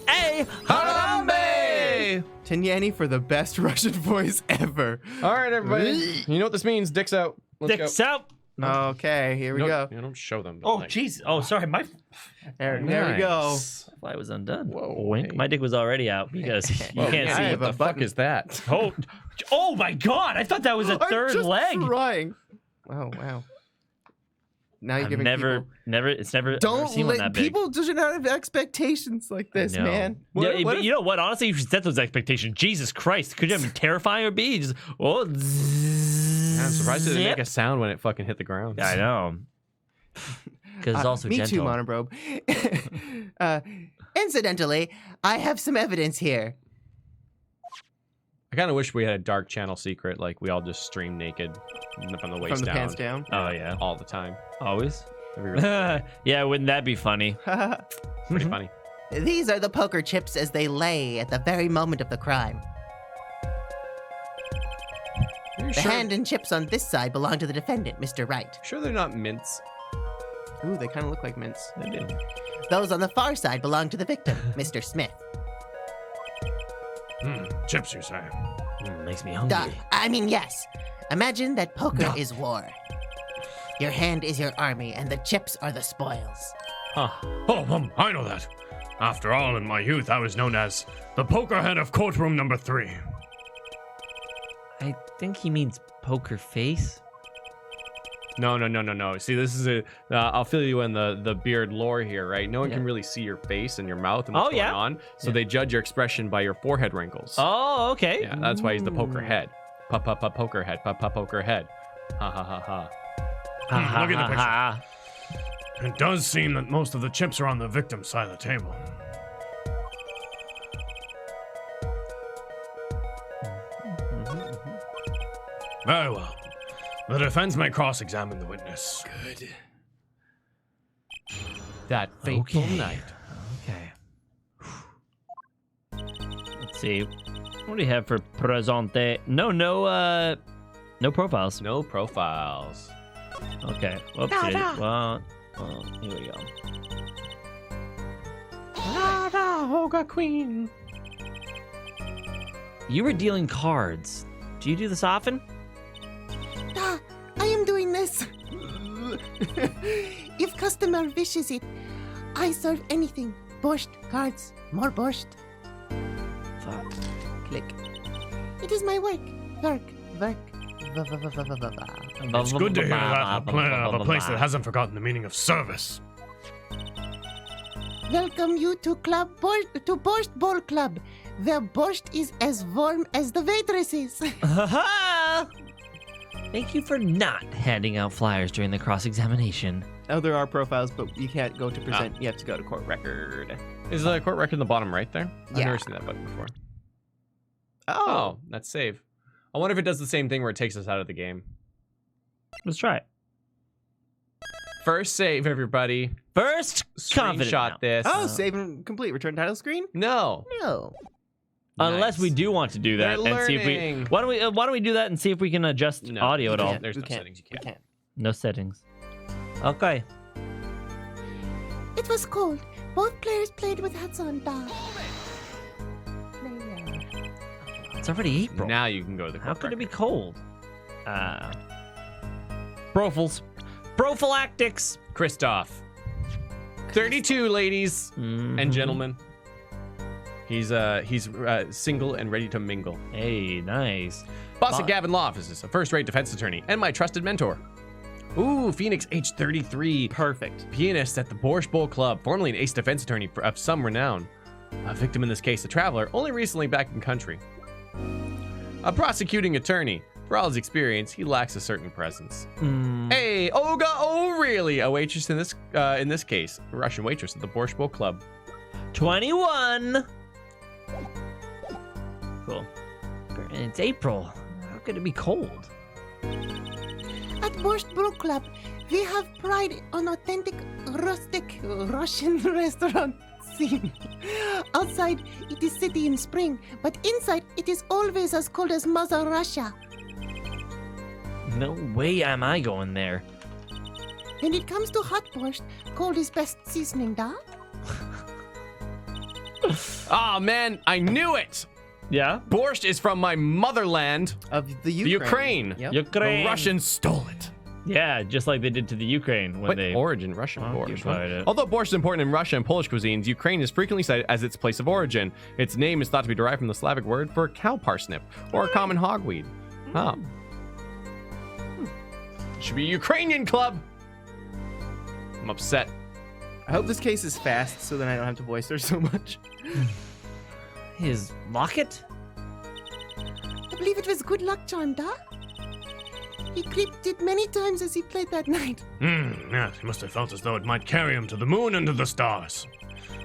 Hey! Harambe! Tinyani for the best Russian voice ever. All right, everybody. You know what this means? Dick's out. Let's Dicks go. out! Okay, here we go. You don't show them. but Oh, like- jeez. Oh, sorry. My There we go. Nice. fly was undone. Whoa, Wink. hey. My dick was already out because you Whoa, can't yeah, see. I have what a the fuck button. is that? Oh my god! I thought that was a I'm third just leg. trying. Oh wow. Now you're I've giving never, people... never. It's never. Don't ever seen one that let big. people just not have expectations like this, know. man. Yeah, What but if- you know what? Honestly, you should set those expectations. Jesus Christ, could you have terrifying or be just oh? I'm surprised it didn't make zip. a sound when it fucking hit the ground. I know. Because it's also me gentle. too, Monobrobe. Incidentally, I have some evidence here. I kind of wish we had a dark channel secret, like we all just stream naked from the waist From the down. pants down. Oh yeah, All the time. always. That'd be really funny. Yeah, wouldn't that be funny? Pretty funny. These are the poker chips as they lay at the very moment of the crime. Are you The sure, hand and chips on this side belong to the defendant, Mr. Wright. sure they're not mints? Ooh, they kind of look like mints. They do. Those on the far side belong to the victim, Mr. Smith. Chips, you say? Makes me hungry. Yes. Imagine that poker is war. Your hand is your army, and the chips are the spoils. Huh. Oh, I know that. After all, in my youth, I was known as the pokerhead of courtroom number 3. I think he means poker face. No. See, this is a. I'll fill you in the beard lore here, right? No one can really see your face and your mouth and what's going on, so they judge your expression by your forehead wrinkles. Oh, okay. Yeah, that's why he's the poker head. Poker head. Poker head. Ha ha ha ha. Look at the picture. It does seem that most of the chips are on the victim's side of the table. Very well. The defense may cross-examine the witness. Good. That fateful Okay. night. Okay. Let's see. What do you have for presente? No profiles. No profiles. Okay. Whoopsie. Well, here we go. Hoga Queen. You were dealing cards. Do you do this often? I am doing this. If customer wishes it, I serve anything. Borscht, cards, more borscht. Fuck. Click. It is my work. Work. It's good to hear that of a place that hasn't forgotten the meaning of service. Welcome you to Borscht Bowl Club, where borscht is as warm as the waitresses. Thank you for not handing out flyers during the cross-examination. Oh, there are profiles, but you can't go to present. You have to go to court record. Is the court record in the bottom right there? I've Yeah. never seen that button before. Oh. Oh, that's save. I wonder if it does the same thing where it takes us out of the game. Let's try it. First save, everybody. First, confident Screenshot now. this. Oh, save and complete. Return title screen. No. No. Unless we Nice. do want to do that They're and see if we. learning. Why don't we do that and see if we can adjust No, audio at you all? can't. There's We no can't. settings you We can't. can't. No settings. Okay. It was cold. Both players played with hats on. Player. It's already April. Now you can go to the How court could it be record. cold? Prophylactics. Christoph. 32, ladies Mhm. and gentlemen. He's single and ready to mingle. Hey, nice. Boss at Gavin Law Office is a first-rate defense attorney and my trusted mentor. Ooh, Phoenix, age 33. Perfect. Pianist at the Borscht Bowl Club, formerly an ace defense attorney of some renown. A victim in this case, a traveler, only recently back in country. A prosecuting attorney. For all his experience, he lacks a certain presence. Hey, Olga O'Reilly, a waitress in this case, a Russian waitress at the Borscht Bowl Club. 21. Cool. It's April. How could it be cold? At Borscht Bowl Club, we have pride on authentic, rustic Russian restaurant scene. Outside, it is city in spring, but inside, it is always as cold as Mother Russia. No way am I going there. When it comes to hot borscht, cold is best seasoning, da? Oh man, I knew it! Yeah? Borscht is from my motherland, Of the the Ukraine. Yep. Ukraine. The Russians stole it. Yeah, just like they did to the Ukraine when What they. origin? Russian borscht. occupied it. Although borscht is important in Russia and Polish cuisines, Ukraine is frequently cited as its place of origin. Its name is thought to be derived from the Slavic word for cow parsnip or a common hogweed. Oh. Should be a Ukrainian club. I'm upset. I hope this case is fast, so then I don't have to voice her so much. His locket? I believe it was good luck charm, da? He creeped it many times as he played that night. Yes, he must have felt as though it might carry him to the moon and to the stars.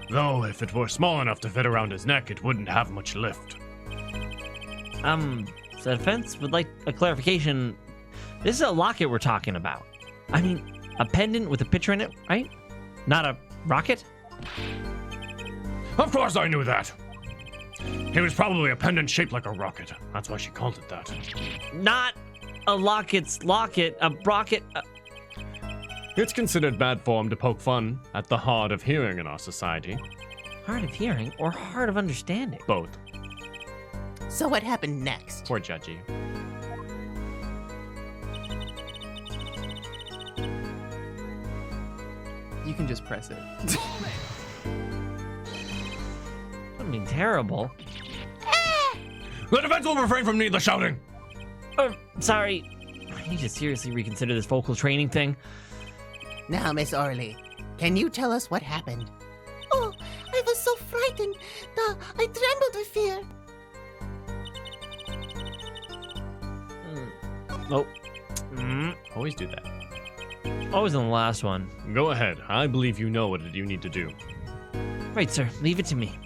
Though, if it were small enough to fit around his neck, it wouldn't have much lift. The defense would like a clarification. This is a locket we're talking about. I mean, A pendant with a picture in it, right? Not a rocket? Of course I knew that. It was probably a pendant shaped like a rocket. That's why she called it that. Not a locket's locket, a rocket. It's considered bad form to poke fun at the hard of hearing in our society. Hard of hearing or hard of understanding? Both. So what happened next? Poor Judgy. You can just press it. I mean, terrible. The defense will refrain from needless shouting. Sorry. I need to seriously reconsider this vocal training thing. Now, Miss Orley, can you tell us what happened? Oh, I was so frightened. I trembled with fear. Oh. Always do that. Always in the last one. Go ahead. I believe you know what you need to do. Right, sir. Leave it to me.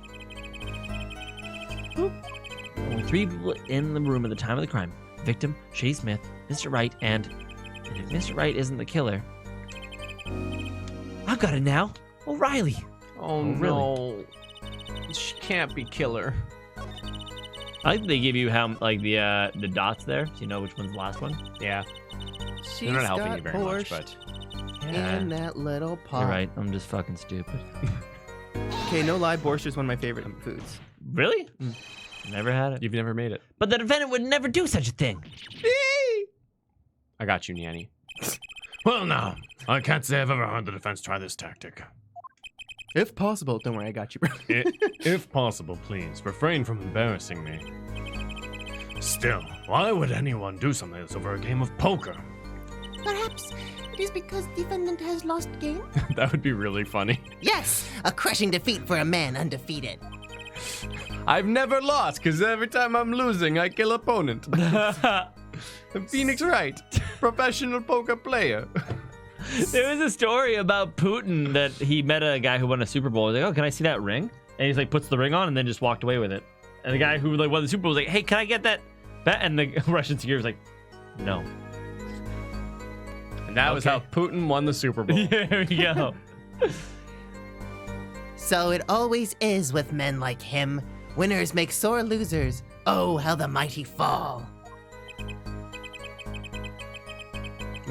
Only 3 people in the room at the time of the crime. Victim, Shady Smith, Mr. Wright, and if Mr. Wright isn't the killer... I've got it now. O'Reilly. Oh, really? no. She can't be killer. I think they give you how the dots there, so you know which one's the last one. Yeah. She's They're not helping got you very much, borscht but in that little pot. You're right. I'm just fucking stupid. Okay, no lie, borscht is one of my favorite foods. Really? Never had it. you've never made it. But the defendant would never do such a thing. I got you, Nyanny. Well, now, I can't say I've ever heard the defense try this tactic. If possible, don't worry, I got you, bro. If possible, please, refrain from embarrassing me. Still, why would anyone do something like this over a game of poker? Perhaps it is because defendant has lost game? That would be really funny. Yes, a crushing defeat for a man undefeated. I've never lost, because every time I'm losing, I kill opponent. Phoenix Wright, professional poker player. There was a story about Putin that he met a guy who won a Super Bowl. He's like, oh, can I see that ring? And he's like, puts the ring on and then just walked away with it. And the guy who like won the Super Bowl was like, hey, can I get that bet? And the Russian security was like, no. And that was how Putin won the Super Bowl. There we go. So it always is with men like him. Winners make sore losers. Oh, how the mighty fall.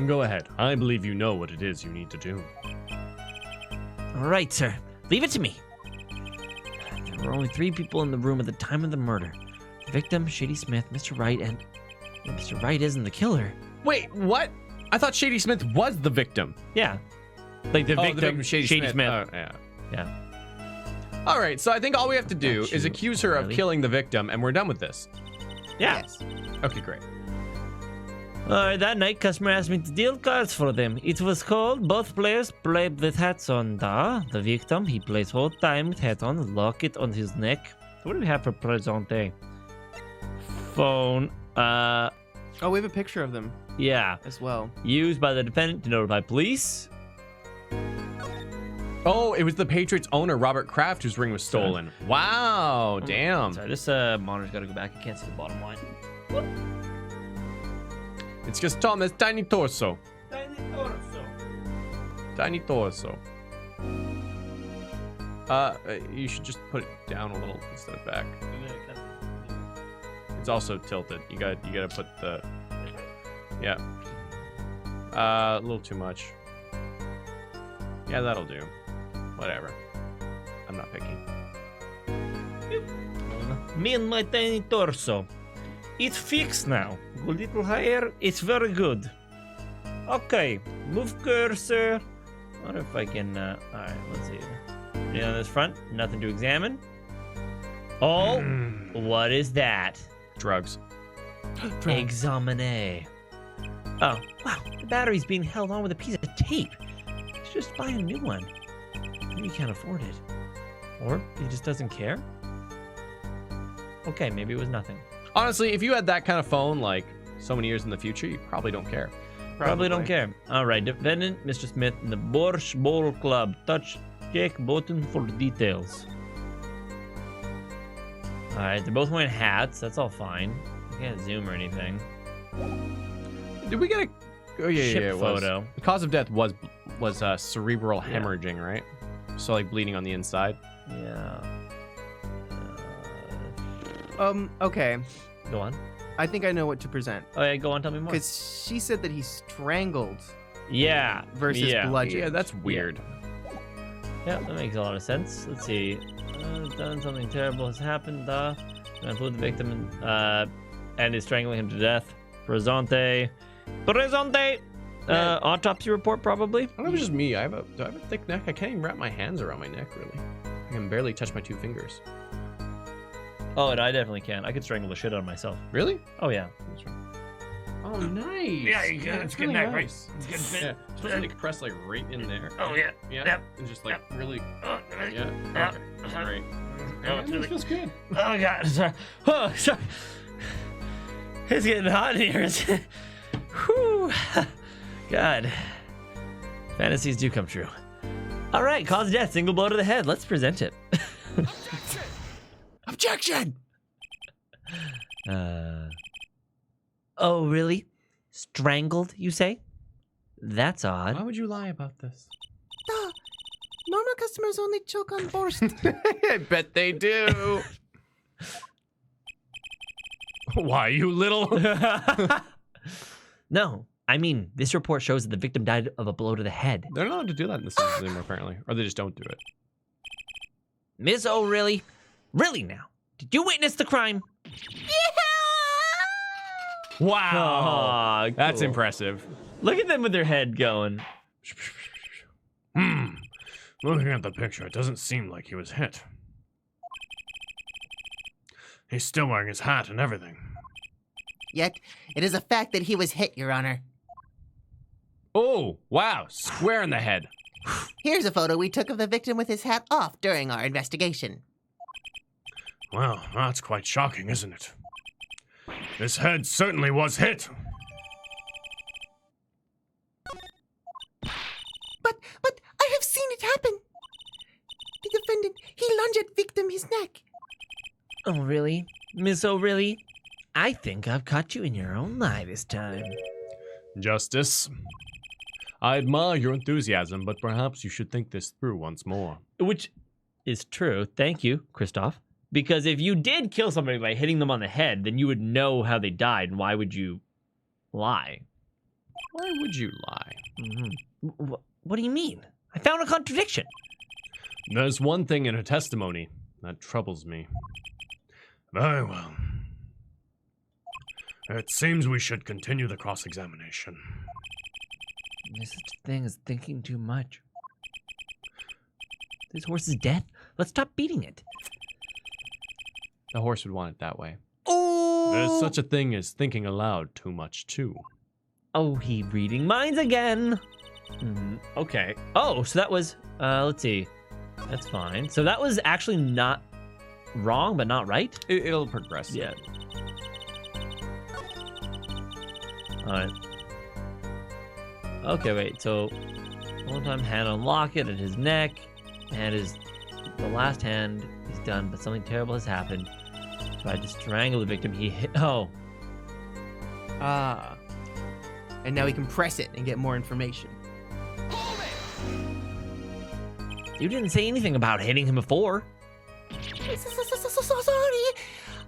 Go ahead. I believe you know what it is you need to do. All right, sir. Leave it to me. There were only 3 people in the room at the time of the murder. The victim, Shady Smith, Mr. Wright, and Mr. Wright isn't the killer. Wait, what? I thought Shady Smith was the victim. Yeah. Like the victim, Shady Smith. Oh, yeah. Yeah. All right, so I think all we have to do Got is you, accuse her of Riley. killing the victim, and we're done with this. Yeah. Yes. Okay, great. That night, customer asked me to deal cards for them. It was cold. Both players played with hats on. The victim, he plays whole time with hat on, locket on his neck. What do we have for presente? Phone. Oh, we have a picture of them Yeah. as well. Used by the defendant to notify police. Oh, it was the Patriots owner, Robert Kraft, whose ring was stolen. Wow, damn. Sorry, this monitor's got to go back. I can't see the bottom line. It's just Thomas, tiny torso. Tiny torso. You should just put it down a little instead of back. It's also tilted. You gotta put the, yeah. A little too much. Yeah, that'll do. Whatever. I'm not picky. Me and my tiny torso. It's fixed now. Go a little higher. It's very good. Okay. Move cursor. I wonder if I can. Alright, let's see. Yeah, on this front. Nothing to examine. Oh, what is that? Drugs. Examine. Oh, wow. The battery's being held on with a piece of tape. You should just buy a new one. Maybe you can't afford it. Or he just doesn't care. Okay, maybe it was nothing. Honestly, if you had that kind of phone like so many years in the future, you probably don't care. Probably don't care. All right, defendant, Mr. Smith, in the Borscht Bowl Club. Touch check button for details. All right, they're both wearing hats. That's all fine. I can't zoom or anything. Did we get Oh yeah, ship it was. photo. The cause of death was cerebral hemorrhaging, right? So like bleeding on the inside. Yeah. Okay. Go on. I think I know what to present. Oh yeah, go on. Tell me more. Because she said that he strangled Yeah. versus bludgeoned. Yeah, that's weird. Yeah, that makes a lot of sense. Let's see. Done something terrible has happened. And put the victim and is strangling him to death. Presente. Autopsy report probably. I don't know if it's just me. Do I have a thick neck? I can't even wrap my hands around my neck, really. I can barely touch my 2 fingers. Oh, and I definitely can. I could strangle the shit out of myself. Really? Oh yeah. Oh, nice. Yeah, you can. It's good neck, right? It's good fit. Yeah, just like press like right in there. Oh, yeah. Yeah. Yep. And just like really. Oh, Yeah. Yeah. Okay. That's great. Oh, it's really... feels good. Oh god. Sorry. Oh, sorry. It's getting hot in here. Whew. God. Fantasies do come true. All right, cause of death, single blow to the head. Let's present it. Objection! Oh, really? Strangled, you say? That's odd. Why would you lie about this? Duh. Normal customers only choke on borscht. I bet they do. Why, you little... No, I mean, this report shows that the victim died of a blow to the head. They're not allowed to do that in the Sims anymore, apparently. Or they just don't do it. Miss O'Reilly? Really now? Did you witness the crime? Wow. Aw, That's cool. impressive. Look at them with their head going. Looking at the picture, it doesn't seem like he was hit. He's still wearing his hat and everything. Yet, it is a fact that he was hit, Your Honor. Oh, wow. Square in the head. Here's a photo we took of the victim with his hat off during our investigation. Well, that's quite shocking, isn't it? His head certainly was hit. But I have seen it happen. The defendant, he lunged at victim his neck. Oh, really? Miss O'Reilly? I think I've caught you in your own lie this time. Justice. I admire your enthusiasm, but perhaps you should think this through once more. Which is true. Thank you, Christoph. Because if you did kill somebody by hitting them on the head, then you would know how they died, and why would you lie? Why would you lie? Mm-hmm. What do you mean? I found a contradiction. There's one thing in her testimony that troubles me. Very well. It seems we should continue the cross-examination. There's such a thing as thinking too much. This horse is dead. Let's stop beating it. The horse would want it that way. Oh! There's such a thing as thinking aloud too much, too. Oh, he reading minds again. Okay. Oh, so that was, let's see. That's fine. So that was actually not wrong, but not right? It'll progress. Yeah. All right. Okay, wait. So one time, hand on locket at his neck. Hand is the last hand is done, but something terrible has happened. Tried to strangle the victim. He hit. Oh. Ah. And now we can press it and get more information. You didn't say anything about hitting him before. Sorry.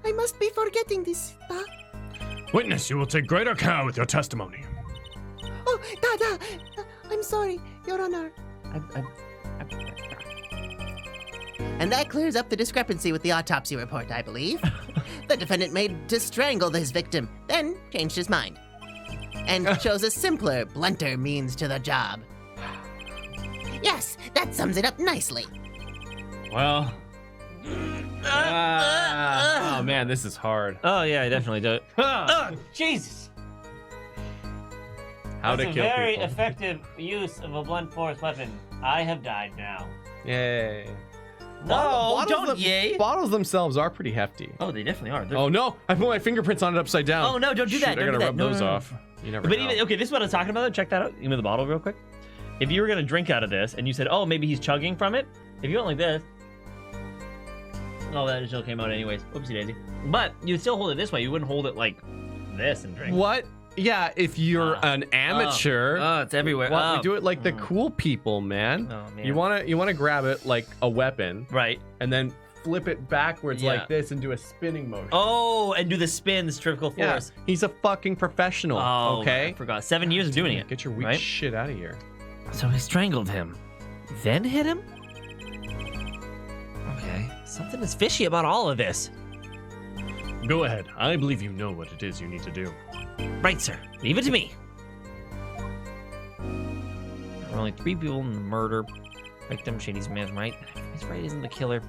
I must be forgetting this. Witness, you will take greater care with your testimony. Oh, I'm sorry, Your Honor. And that clears up the discrepancy with the autopsy report, I believe. The defendant made to strangle his victim, then changed his mind. And chose a simpler, blunter means to the job. Yes, that sums it up nicely. Well. Oh man, this is hard. Oh yeah, I definitely do. Oh, Jesus! How to kill very people. effective use of a blunt force weapon. I have died now. Yay. No, don't them- yay. Bottles themselves are pretty hefty. Oh, they definitely are. They're- Oh no! I put my fingerprints on it upside down. Oh no, don't do that. Shoot, Don't I gotta do that. rub No, those no, no. off. You never But know. even okay, this is what I was talking about. Check that out. Give me the bottle real quick. If you were gonna drink out of this and you said, "Oh, maybe he's chugging from it," if you went like this, oh, that still came out anyways. Oopsie daisy. But you'd still hold it this way. You wouldn't hold it like this and drink. What? Yeah, if you're an amateur, Oh, it's everywhere. we do it like the cool people, man. Oh, man. You wanna grab it like a weapon, Right. and then flip it backwards Yeah. like this and do a spinning motion. Oh, and do the spin, the centrifugal yeah, force. he's a fucking professional. Oh, okay, I forgot. 7 years of doing it. Get your weak right? shit out of here. So he strangled him, then hit him? Okay, something is fishy about all of this. Go ahead. I believe you know what it is you need to do. Right, sir. Leave it to me. There are only 3 people in the murder. Victim, Shady Smith, right? Miss Wright isn't the killer.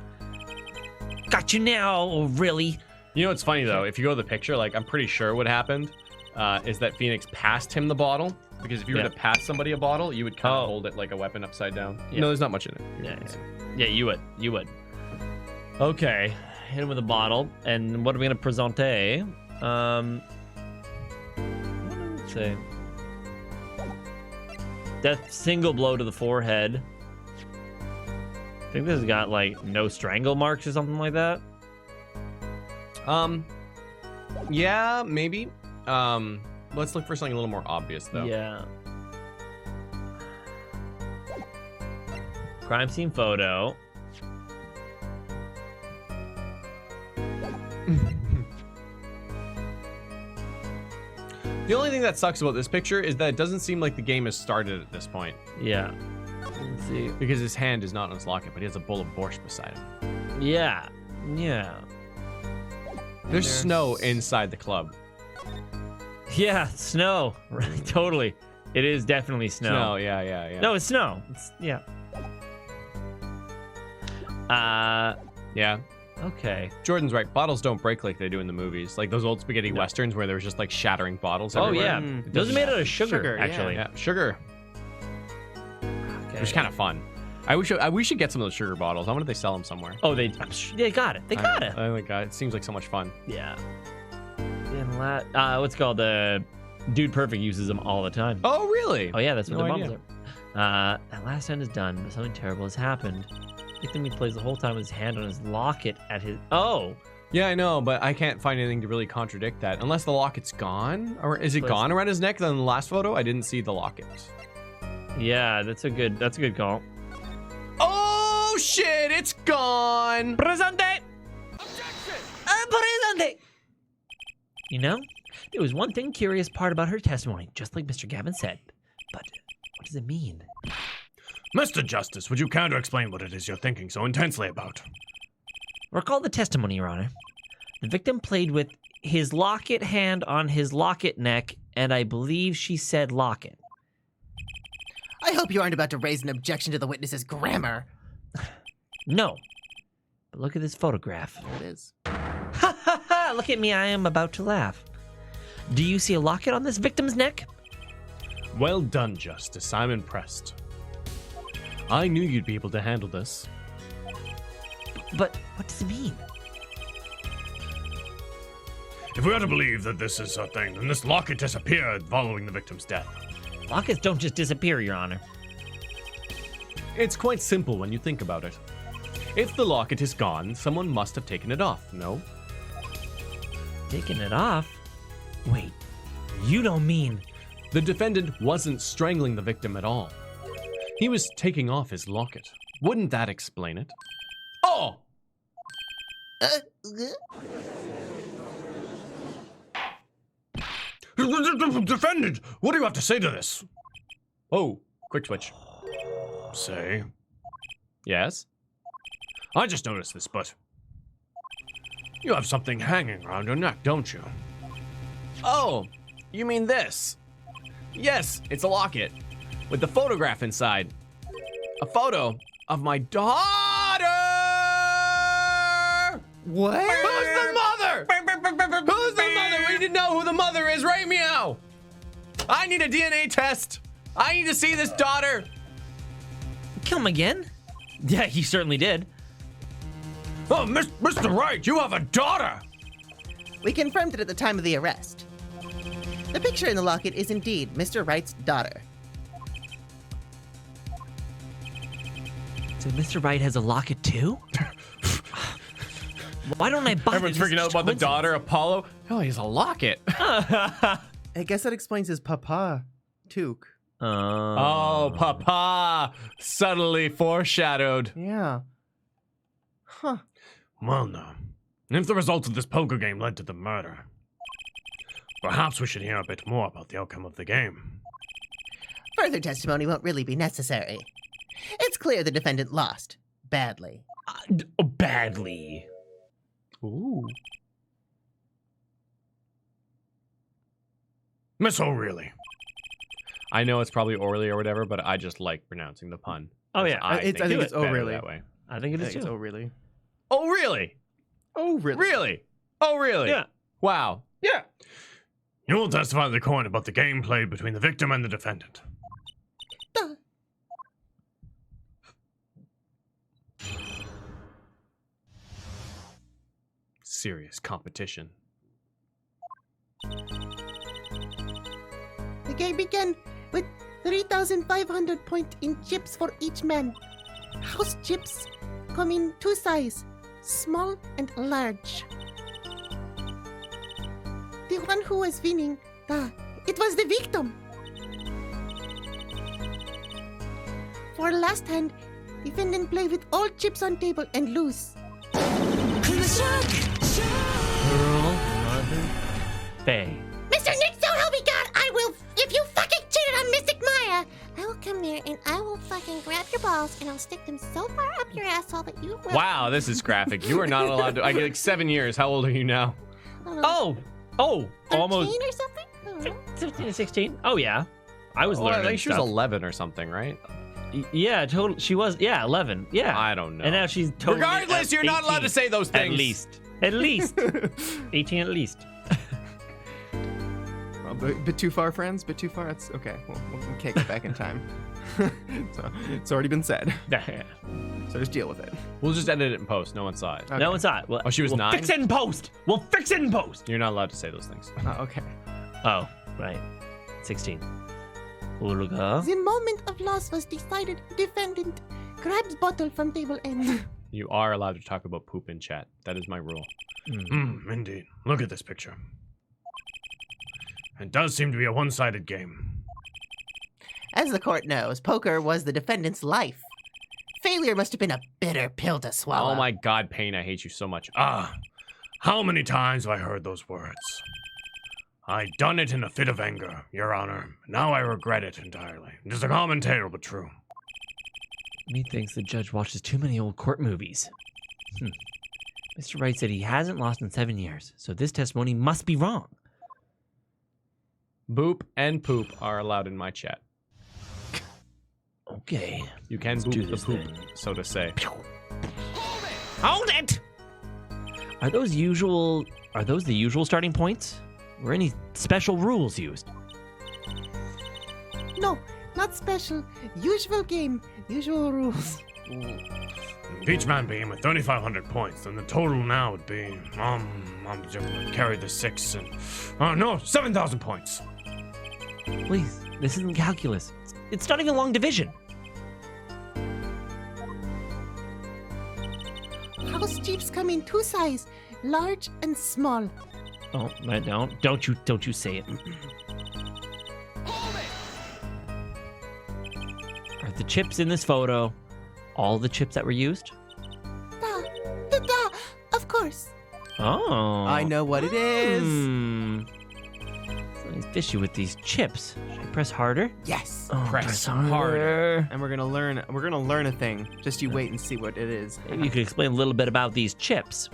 Got you now, oh, really? You know what's funny though? If you go to the picture, like I'm pretty sure what happened is that Phoenix passed him the bottle. Because if you were to pass somebody a bottle, you would kind of hold it like a weapon upside down. Yeah. No, there's not much in it. Yeah, you would. Okay, hit him with a bottle. And what are we gonna presente? Let's see. Death single blow to the forehead. I think this has got like no strangle marks or something like that. Yeah, maybe. Let's look for something a little more obvious though. Yeah. Crime scene photo. The only thing that sucks about this picture is that it doesn't seem like the game has started at this point. Yeah. Let's see. Because his hand is not on his locket, but he has a bowl of borscht beside him. Yeah. Yeah. There's snow inside the club. Yeah, snow. Right, totally. It is definitely snow. Snow, yeah. No, it's snow. Yeah. Yeah. Okay. Jordan's right. Bottles don't break like they do in the movies. Like those old spaghetti westerns where there was just like shattering bottles Oh everywhere. yeah. It Those are doesn't made happen. out of sugar, Sugar, yeah. actually. Yeah, sugar. Okay. Which is kind of fun. We should get some of those sugar bottles. I wonder if they sell them somewhere. Oh, they got it. They got it. Oh my god, it seems like so much fun. Yeah. And what's it called? Dude Perfect uses them all the time. Oh really? Oh yeah, that's what No their moms idea. are. That last end is done, but something terrible has happened. Victim he plays the whole time with his hand on his locket at his. Oh. Yeah, I know, but I can't find anything to really contradict that. Unless the locket's gone, or is it gone around his neck? Then in the last photo, I didn't see the locket. Yeah, that's a good call. Oh shit! It's gone. Presente. Presente. You know, there was one thing curious part about her testimony, just like Mr. Gavin said. But what does it mean? Mr. Justice, would you care to explain what it is you're thinking so intensely about? Recall the testimony, Your Honor. The victim played with his locket hand on his locket neck, and I believe she said locket. I hope you aren't about to raise an objection to the witness's grammar. No. But look at this photograph. There it is. Ha ha ha! Look at me, I am about to laugh. Do you see a locket on this victim's neck? Well done, Justice. I'm impressed. I knew you'd be able to handle this. But what does it mean? If we are to believe that this is a thing, then this locket disappeared following the victim's death. Lockets don't just disappear, Your Honor. It's quite simple when you think about it. If the locket is gone, someone must have taken it off, no? Taking it off? Wait, you don't mean... The defendant wasn't strangling the victim at all. He was taking off his locket. Wouldn't that explain it? Oh! Defendant, what do you have to say to this? Oh, quick switch. Say. Yes? I just noticed this, but you have something hanging around your neck, don't you? Oh, you mean this? Yes, it's a locket with the photograph inside. A photo of my daughter! What? Who's the mother? Who's the mother? We need to know who the mother is right meow. I need a DNA test. I need to see this daughter. Come again? Yeah, he certainly did. Oh, Mr. Wright, you have a daughter! We confirmed it at the time of the arrest. The picture in the locket is indeed Mr. Wright's daughter. So Mr. Wright has a locket too? Why don't I buy Everyone's this? freaking out about the daughter, Apollo. Oh, he has a locket. I guess that explains his papa, Took. Oh, Papa! Subtly foreshadowed. Yeah. Huh. Well, now, if the results of this poker game led to the murder, perhaps we should hear a bit more about the outcome of the game. Further testimony won't really be necessary. It's clear the defendant lost. Badly. Badly. Ooh. Miss O'Reilly. I know it's probably Orly or whatever, but I just like pronouncing the pun. Oh, yeah. I think it's better O'Reilly. that way. I think it is It's too. really. Oh, really? Oh, really? Really? Oh, really? Yeah. Wow. Yeah. You will testify to the court about the game played between the victim and the defendant. Duh. Serious competition. The game began with 3,500 points in chips for each man. House chips come in two sizes, small and large. The one who was winning, it was the victim. For last hand, defendant play with all chips on table and lose. Girl, mother, Faye. Mr. Nick, so help me God, I will, if you fucking cheated on Mystic Maya, I will come here and I will fucking grab your balls and I'll stick them so far up your asshole that you will. Wow, this is graphic. You are not allowed to. I get like 7 years. How old are you now? Oh, 13 almost or something? I don't know. 15 to 16. Oh, yeah. I was I learning think she was stuff. 11 or something, right? Yeah, total. She was, 11. Yeah. I don't know. And now she's totally. Regardless, you're not allowed to say those things. At least. At least. 18 at least. A bit too far, friends. Bit too far. It's okay. We can't get back in time. So it's already been said. So just deal with it. We'll just edit it in post. No one saw it. Okay. No, it's not. Well, Oh, she was we'll 9? Fix it in post. We'll fix it in post. You're not allowed to say those things. Okay. Oh, right. 16. Ulga. The moment of loss was decided. Defendant grabs bottle from table end. You are allowed to talk about poop in chat. That is my rule. Indeed. Look at this picture. It does seem to be a one-sided game. As the court knows, poker was the defendant's life. Failure must have been a bitter pill to swallow. Oh my God, Payne, I hate you so much. How many times have I heard those words? I done it in a fit of anger, Your Honor. Now I regret it entirely. It is a common tale, but true. Methinks the judge watches too many old court movies. Mr. Wright said he hasn't lost in 7 years, so this testimony must be wrong. Boop and poop are allowed in my chat. Okay. You can do boop the this poop, then. so to say. Hold it! Are those the usual starting points? Were any special rules used? No, not special. Usual game, usual rules. If each man began with 3,500 points, then the total now would be, carry the 6 and, 7,000 points. Please, this isn't calculus. It's not even long division. House chips come in two sizes, large and small. Oh, don't you say it. Are the chips in this photo all the chips that were used? Of course. Oh. I know what it is. Something's fishy with these chips. Should I press harder? Yes. Oh, Press harder. And we're gonna learn a thing. Just you wait and see what it is. Maybe you could explain a little bit about these chips.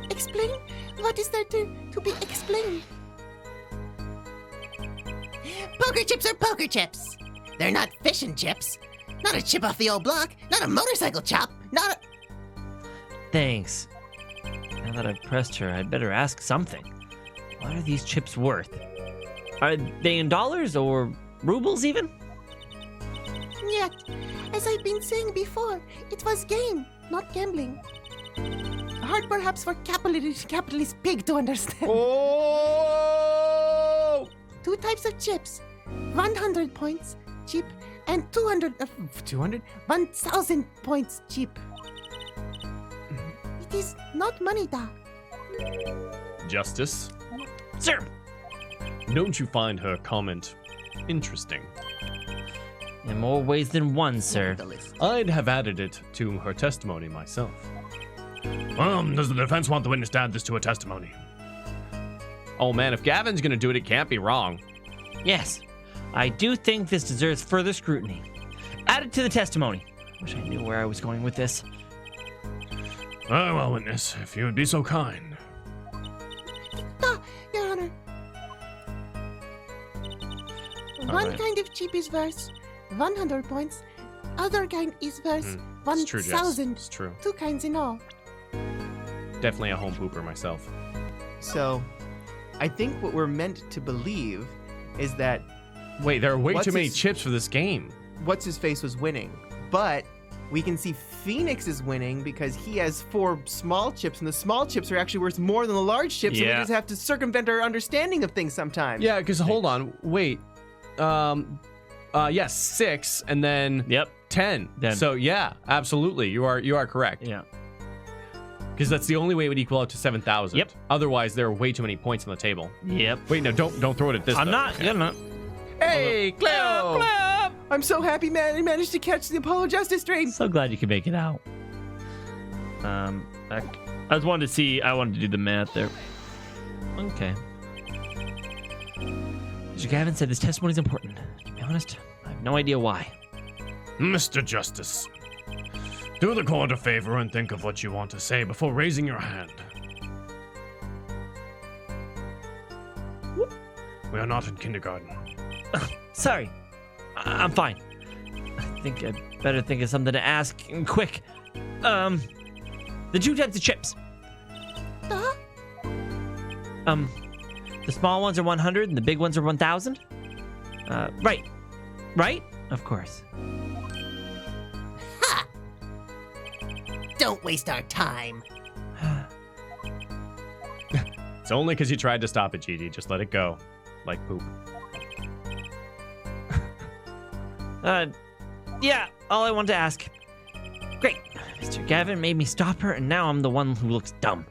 Explain? What is there to be explained? Poker chips are poker chips. They're not fish and chips. Not a chip off the old block. Not a motorcycle chop. Not a... Thanks. Now that I've pressed her, I'd better ask something. What are these chips worth? Are they in dollars or rubles even? Yet, as I've been saying before, it was game, not gambling. Hard perhaps for capitalist pig to understand. Oh! 2 types of chips. 100 points cheap and 200 1,000 points cheap. It is not money, da. Justice. Sir, Don't you find her comment interesting? In more ways than one, sir. The list. I'd have added it to her testimony myself. Does the defense want the witness to add this to a testimony? Oh man, if Gavin's gonna do it can't be wrong. Yes, I do think this deserves further scrutiny. Add it to the testimony. Wish I knew where I was going with this. Very well, witness, if you would be so kind. Your Honor. One right. kind of chip is worth 100 points. Other kind is worth It's true, Jess. 1,000. It's true. 2 kinds in all. Definitely a home pooper myself. So, I think what we're meant to believe is that Wait, there are way What's too many his- chips for this game. what's his face was winning, but we can see Phoenix is winning because he has 4 small chips, and the small chips are actually worth more than the large chips. And we Yeah. just have to circumvent our understanding of things sometimes. Yeah, because hold on, wait. Yes, 6 and then Yep. 10. Then- So yeah, absolutely, you are correct. Yeah. Because that's the only way it would equal out to 7,000. Yep. Otherwise, there are way too many points on the table. Yep. Wait, no, don't throw it at this. I'm though. not gonna. Hey, Cleo! I'm so happy, man. I managed to catch the Apollo Justice train. So glad you could make it out. I just wanted to see. I wanted to do the math there. Okay. Mr. Gavin said this testimony is important. To be honest, I have no idea why. Mr. Justice, do the court a favor and think of what you want to say before raising your hand. We are not in kindergarten. Sorry, I'm fine. I think I'd better think of something to ask quick. The 2 types of chips. Huh? The small ones are 100 and the big ones are 1,000. Right. Right? Of course. Don't waste our time. It's only because you tried to stop it, Gigi. Just let it go. Like poop. Yeah, all I wanted to ask. Great. Mr. Gavin made me stop her, and now I'm the one who looks dumb.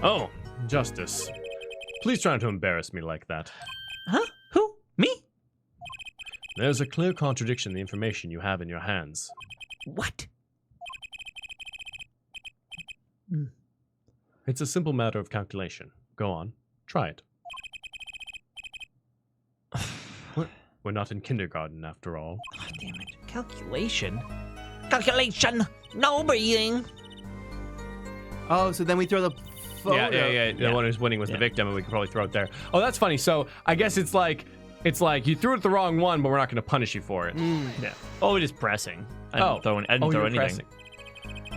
Oh, Justice. Please try not to embarrass me like that. Huh? Who? Me? There's a clear contradiction in the information you have in your hands. What? It's a simple matter of calculation. Go on. Try it. We're not in kindergarten, after all. God damn it. Calculation? Calculation! No breathing! Oh, so then we throw the photo. Yeah. The one who's winning was the victim, and we could probably throw it there. Oh, that's funny. So I guess it's like you threw it the wrong one, but we're not going to punish you for it. Yeah. Oh, it is pressing. I didn't throw you anything. were pressing.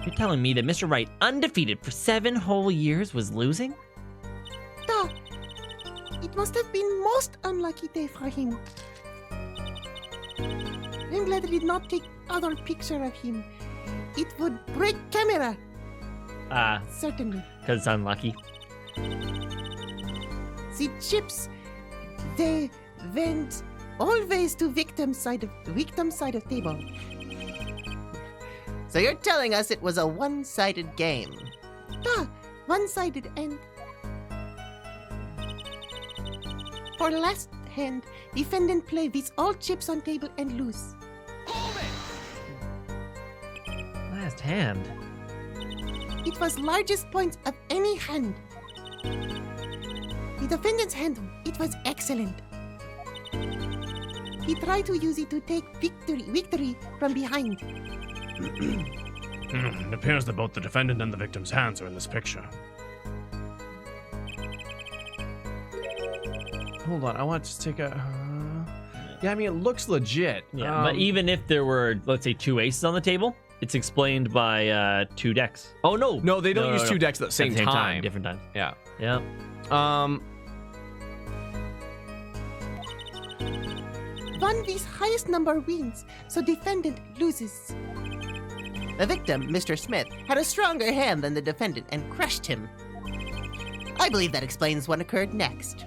You're telling me that Mr. Wright, undefeated for 7 whole years, was losing? Duh. It must have been most unlucky day for him. I'm glad I did not take other picture of him. It would break camera. Certainly. Because it's unlucky. The chips, they went always to victim side of table. So you're telling us it was a one-sided game? One-sided and for last hand, defendant play with all chips on table and lose. Last hand. It was largest points of any hand. The defendant's hand, it was excellent. He tried to use it to take victory from behind. It appears that both the defendant and the victim's hands are in this picture. Hold on, I want to just take a... Yeah, I mean, it looks legit. Yeah, but even if there were, let's say, 2 aces on the table, it's explained by 2 decks. Oh, no. No, they don't use no. 2 decks at the same time. Different times. Yeah. Yeah. One with highest number wins, so defendant loses. The victim, Mr. Smith, had a stronger hand than the defendant and crushed him. I believe that explains what occurred next.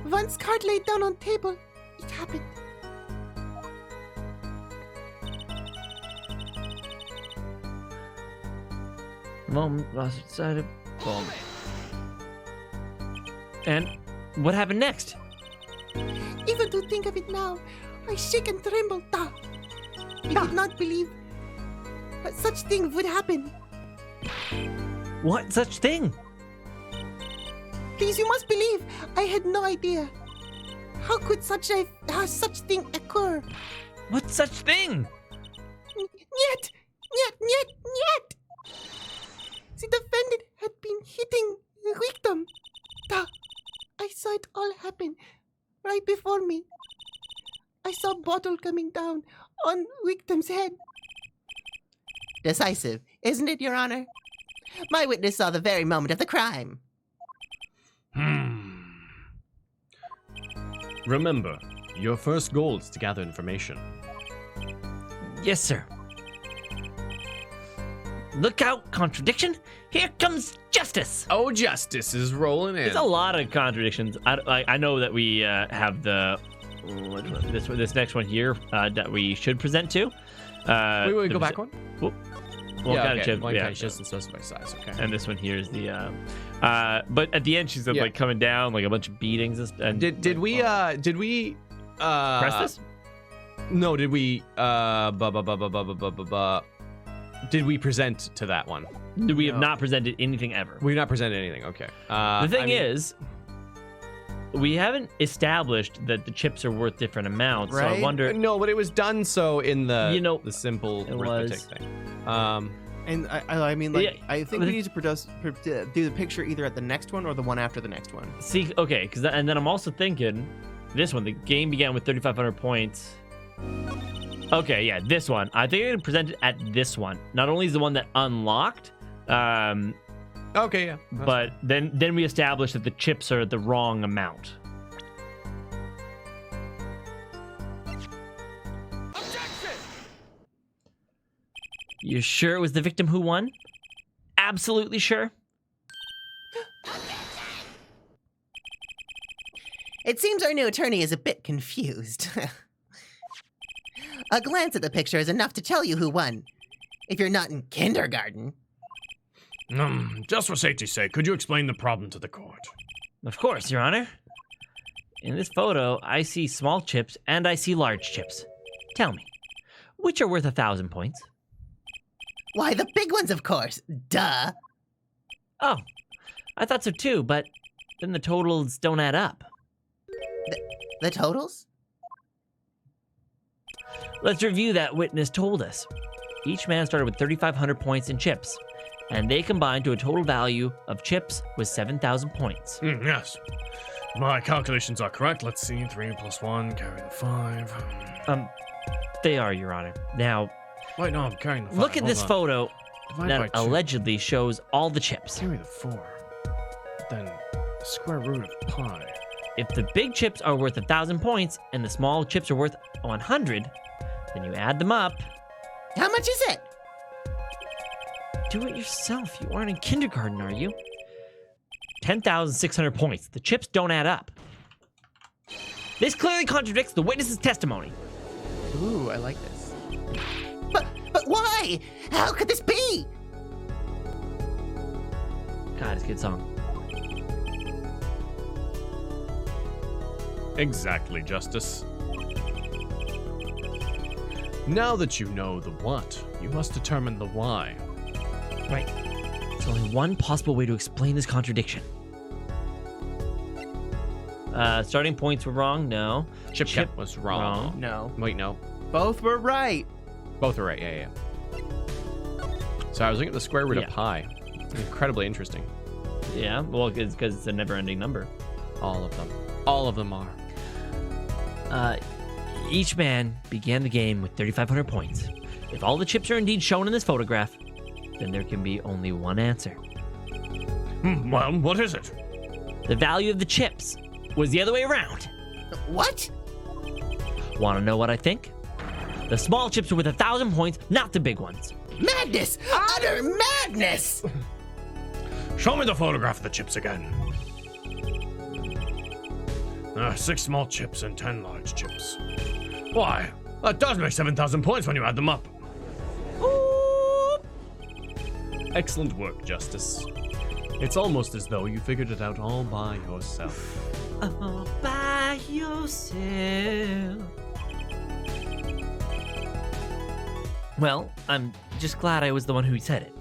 Once card laid down on table, it happened. Moment lost sight of boom. And What happened next? Even to think of it now, I shake and tremble. I did not believe such thing would happen. What such thing? Please, you must believe I had no idea. How could such thing occur? What such thing? Niet! The defendant had been hitting the victim. I saw it all happen right before me. I saw bottle coming down on victim's head. Decisive, isn't it, Your Honor? My witness saw the very moment of the crime. Remember, your first goal is to gather information. Yes, sir. Look out, contradiction! Here comes justice! Oh, justice is rolling in. There's a lot of contradictions. I know that we have the this next one here that we should present to. Wait, go back one? Well, yeah, kind of okay. One yeah. guy's just in specified size, okay. And this one here is the but at the end she said like coming down like a bunch of beatings and Did we press this? No, did we did we present to that one? We have not presented anything ever. We've not presented anything, okay. The thing is, we haven't established that the chips are worth different amounts, so I wonder. No, but it was done so in the the simple arithmetic thing. And I mean, like, Yeah, I think we need to do the picture either at the next one or the one after the next one. See, okay, and then I'm also thinking, this one, the game began with 3,500 points. Okay, yeah, this one. I think I'm gonna present it at this one. Not only is the one that unlocked, Okay, yeah. but then we established that the chips are the wrong amount. You sure it was the victim who won? Absolutely sure? It seems our new attorney is a bit confused. A glance at the picture is enough to tell you who won. If you're not in kindergarten. Just for safety's sake, could you explain the problem to the court? Of course, Your Honor. In this photo, I see small chips and I see large chips. Tell me, which are worth 1,000 points? Why, the big ones, of course. Duh. Oh, I thought so too, but then the totals don't add up. The totals? Let's review that witness told us. Each man started with 3,500 points in chips, and they combined to a total value of chips with 7,000 points. Yes. My calculations are correct. Let's see. 3 plus 1, carry the 5. They are, Your Honor. Now, Wait, no, I'm carrying the 5. look at this photo Divide that by 2. allegedly shows all the chips. Carry the 4. Then the square root of pi. If the big chips are worth 1,000 points and the small chips are worth 100, then you add them up. How much is it? Do it yourself. You aren't in kindergarten, are you? 10,600 points. The chips don't add up. This clearly contradicts the witness's testimony. Ooh, I like this. But why? How could this be? God, it's a good song. Exactly, Justice. Now that you know the what, you must determine the why. Right. There's only one possible way to explain this contradiction. Starting points were wrong? No. Chip count was wrong. No. Wait, no. Both were right. Both are right, yeah. So I was looking at the square root of pi. Incredibly interesting. Yeah, well, it's because it's a never-ending number. All of them. All of them are. Each man began the game with 3,500 points. If all the chips are indeed shown in this photograph, then there can be only one answer. Well, what is it? The value of the chips was the other way around. What? Want to know what I think? The small chips are worth 1,000 points, not the big ones. Madness! Utter madness! Show me the photograph of the chips again. 6 small chips and 10 large chips. Why, that does make 7,000 points when you add them up. Excellent work, Justice. It's almost as though you figured it out all by yourself. all by yourself. Well, I'm just glad I was the one who said it.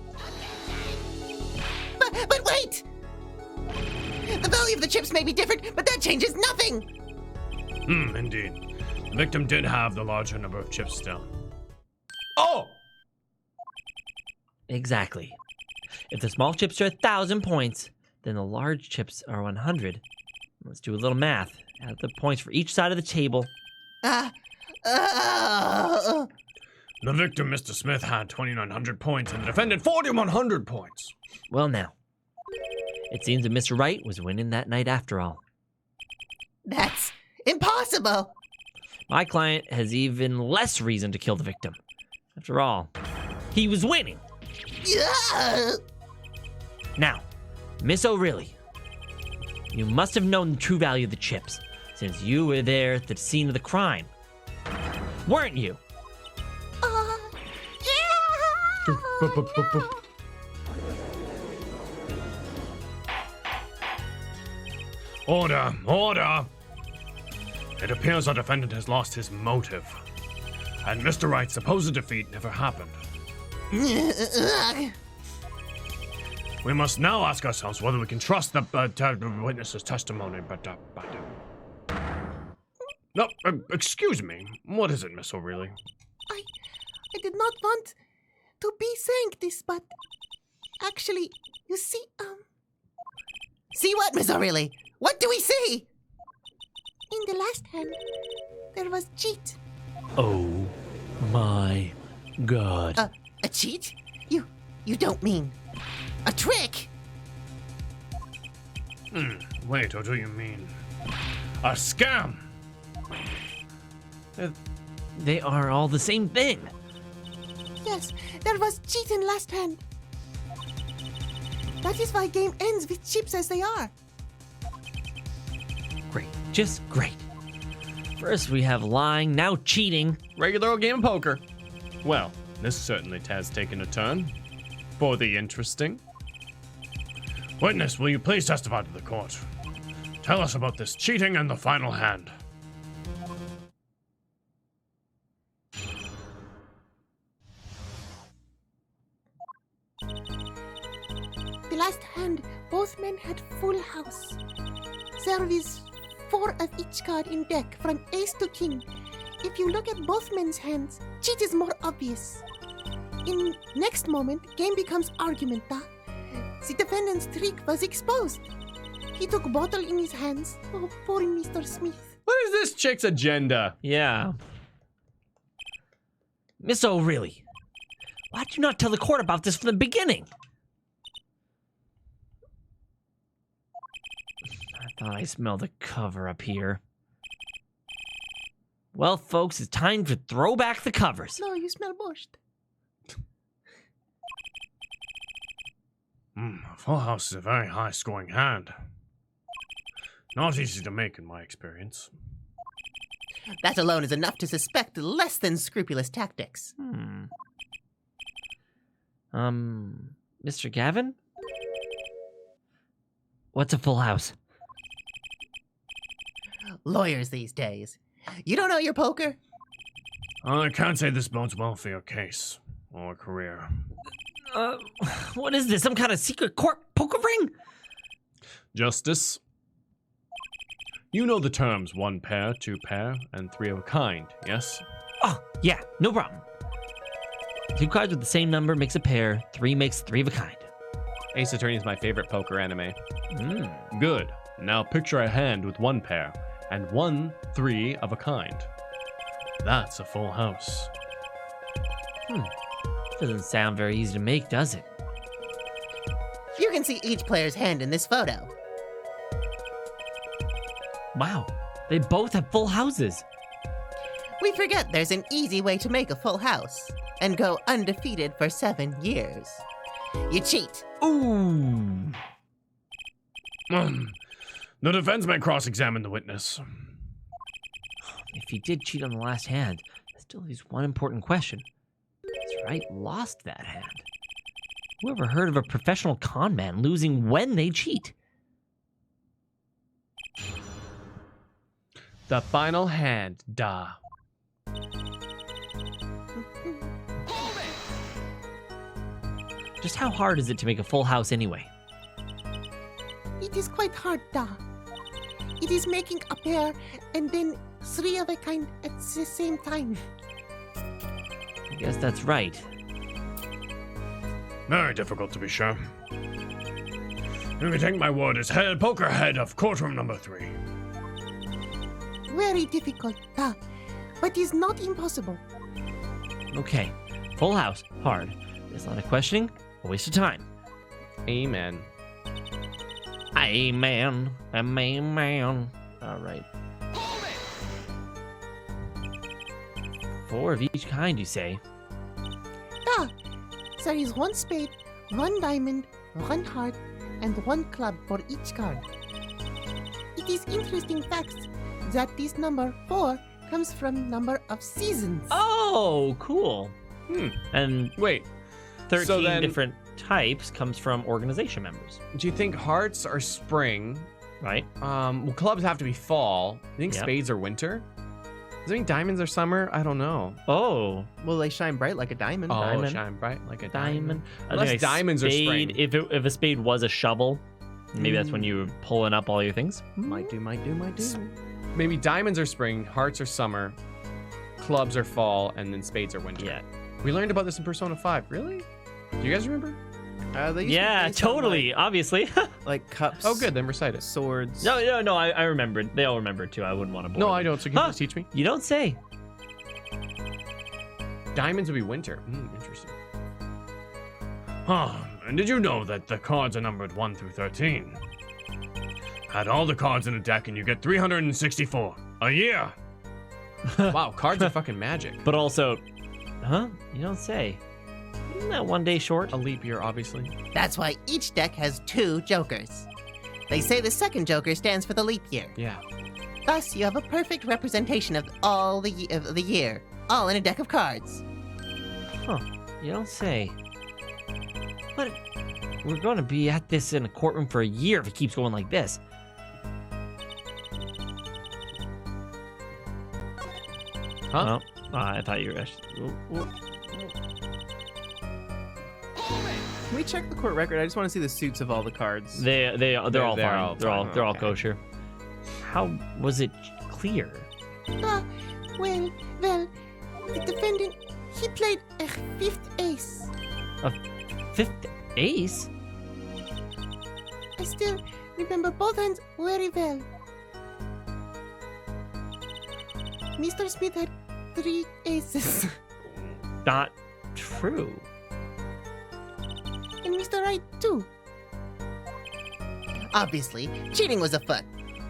But wait! The value of the chips may be different, but that changes nothing! Indeed. The victim did have the larger number of chips still. Oh! Exactly. If the small chips are 1,000 points, then the large chips are 100. Let's do a little math. Add the points for each side of the table. The victim, Mr. Smith, had 2,900 points and the defendant 4,100 points. Well, now, it seems that Mr. Wright was winning that night after all. That's impossible! My client has even less reason to kill the victim. After all, he was winning. Yeah. Now, Miss O'Reilly, you must have known the true value of the chips, since you were there at the scene of the crime. Weren't you? Yeah. Order! Order! It appears our defendant has lost his motive. And Mr. Wright's supposed defeat never happened. We must now ask ourselves whether we can trust the witness's testimony, No, excuse me. What is it, Miss O'Reilly? I did not want to be saying this, but actually, you see, See what, Miss O'Reilly? What do we see? in the last hand, there was cheat. Oh my God. A cheat? You don't mean a trick? Wait, or do you mean a scam? They are all the same thing. Yes, there was cheat in last hand. That is why game ends with chips as they are. Great. Just great. First we have lying, now cheating. Regular old game of poker. Well, this certainly has taken a turn. For the interesting. Witness, will you please testify to the court? Tell us about this cheating and the final hand. The last hand, both men had full house. There is 4 of each card in deck, from ace to king. If you look at both men's hands, cheat is more obvious. In next moment, game becomes argument. The defendant's trick was exposed. He took bottle in his hands. Oh, poor Mr. Smith. What is this chick's agenda? Yeah. Miss O'Reilly, why'd you not tell the court about this from the beginning? I thought I smelled the cover up here. Well, folks, it's time to throw back the covers. No, you smell borscht. A full house is a very high-scoring hand. Not easy to make in my experience. That alone is enough to suspect less than scrupulous tactics. Mr. Gavin? What's a full house? Lawyers these days. You don't know your poker? I can't say this bodes well for your case or career. What is this? Some kind of secret court poker ring? Justice. You know the terms 1 pair, 2 pair, and 3 of a kind, yes? Oh, yeah, no problem. 2 cards with the same number makes a pair, 3 makes 3 of a kind. Ace Attorney is my favorite poker anime. Good. Now picture a hand with 1 pair, and 1 3 of a kind. That's a full house. Doesn't sound very easy to make, does it? You can see each player's hand in this photo. Wow, they both have full houses. We forget there's an easy way to make a full house and go undefeated for 7 years. You cheat. Ooh. The defense may cross-examine the witness. If he did cheat on the last hand, that still leaves one important question. That's right, lost that hand. Whoever heard of a professional con man losing when they cheat? The final hand, da. Just how hard is it to make a full house anyway? It is quite hard, da. It is making a pair and then 3 of a kind at the same time. I guess that's right. Very difficult to be sure. You can take my word as head poker head of courtroom number 3. Very difficult, da. But is not impossible. Okay, full house, hard. It's not a questioning, a waste of time. Amen. Amen. Amen. All right. 4 of each kind, you say? Da. There is 1 spade, 1 diamond, 1 heart, and 1 club for each card. It is interesting fact that this number 4 comes from number of seasons. Oh, cool. And Wait, 13 so then- different types comes from organization members, do you think hearts are spring? right? Well, clubs have to be fall. You think Yep. spades are winter? Does it mean diamonds are summer? I don't know. Oh, Well, they shine bright like a diamond. Oh, Diamond. shine bright like a diamond. I Unless think a diamonds are spade, spring. If a spade was a shovel, maybe that's when you were pulling up all your things. Might do. Maybe diamonds are spring, hearts are summer, clubs are fall, and then spades are winter. Yeah. We learned about this in Persona 5. Really? Do you guys remember? They used to be Yeah, based on, totally. Obviously. like cups. Oh, good. Then recite it. Swords. no. I remembered. They all remembered too. I wouldn't want to bore No, them. I don't. So can you Huh? please teach me? You don't say. Diamonds would be winter. Interesting. And did you know that the cards are numbered 1 through 13? Add all the cards in a deck and you get 364 a year. Wow, cards are fucking magic. But also, huh? You don't say. Isn't that 1 day short? A leap year, obviously. That's why each deck has 2 jokers. They say the second joker stands for the leap year. Yeah. Thus, you have a perfect representation of all the year, all in a deck of cards. Huh. You don't say. But we're going to be at this in a courtroom for a year if it keeps going like this. Huh? Oh, I thought you were actually. Can we check the court record? I just want to see the suits of all the cards. They're all They're fine. all they're all fine, okay. kosher. How was it clear? Da. Well, the defendant, he played a 5th ace. Fifth ace? I still remember both hands very well. Mr. Smith had 3 aces. Not true. And Mr. Wright too. Obviously, cheating was afoot.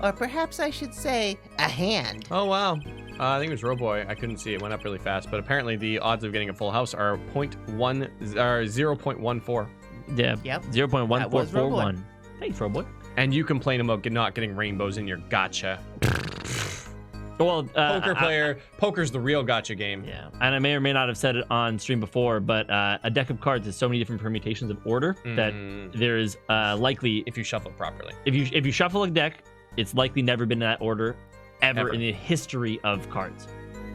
Or perhaps I should say, a hand. Oh, wow. I think it was Roboy. I couldn't see. It went up really fast. But apparently the odds of getting a full house are 0.14. Yeah. Yep. 0.1441. Thanks, Roboy. And you complain about not getting rainbows in your gotcha. Well, Poker's the real gotcha game. yeah, and I may or may not have said it on stream before, but a deck of cards has so many different permutations of order that there is likely If you shuffle it properly. if you shuffle a deck, it's likely never been in that order ever Ever. in the history of cards.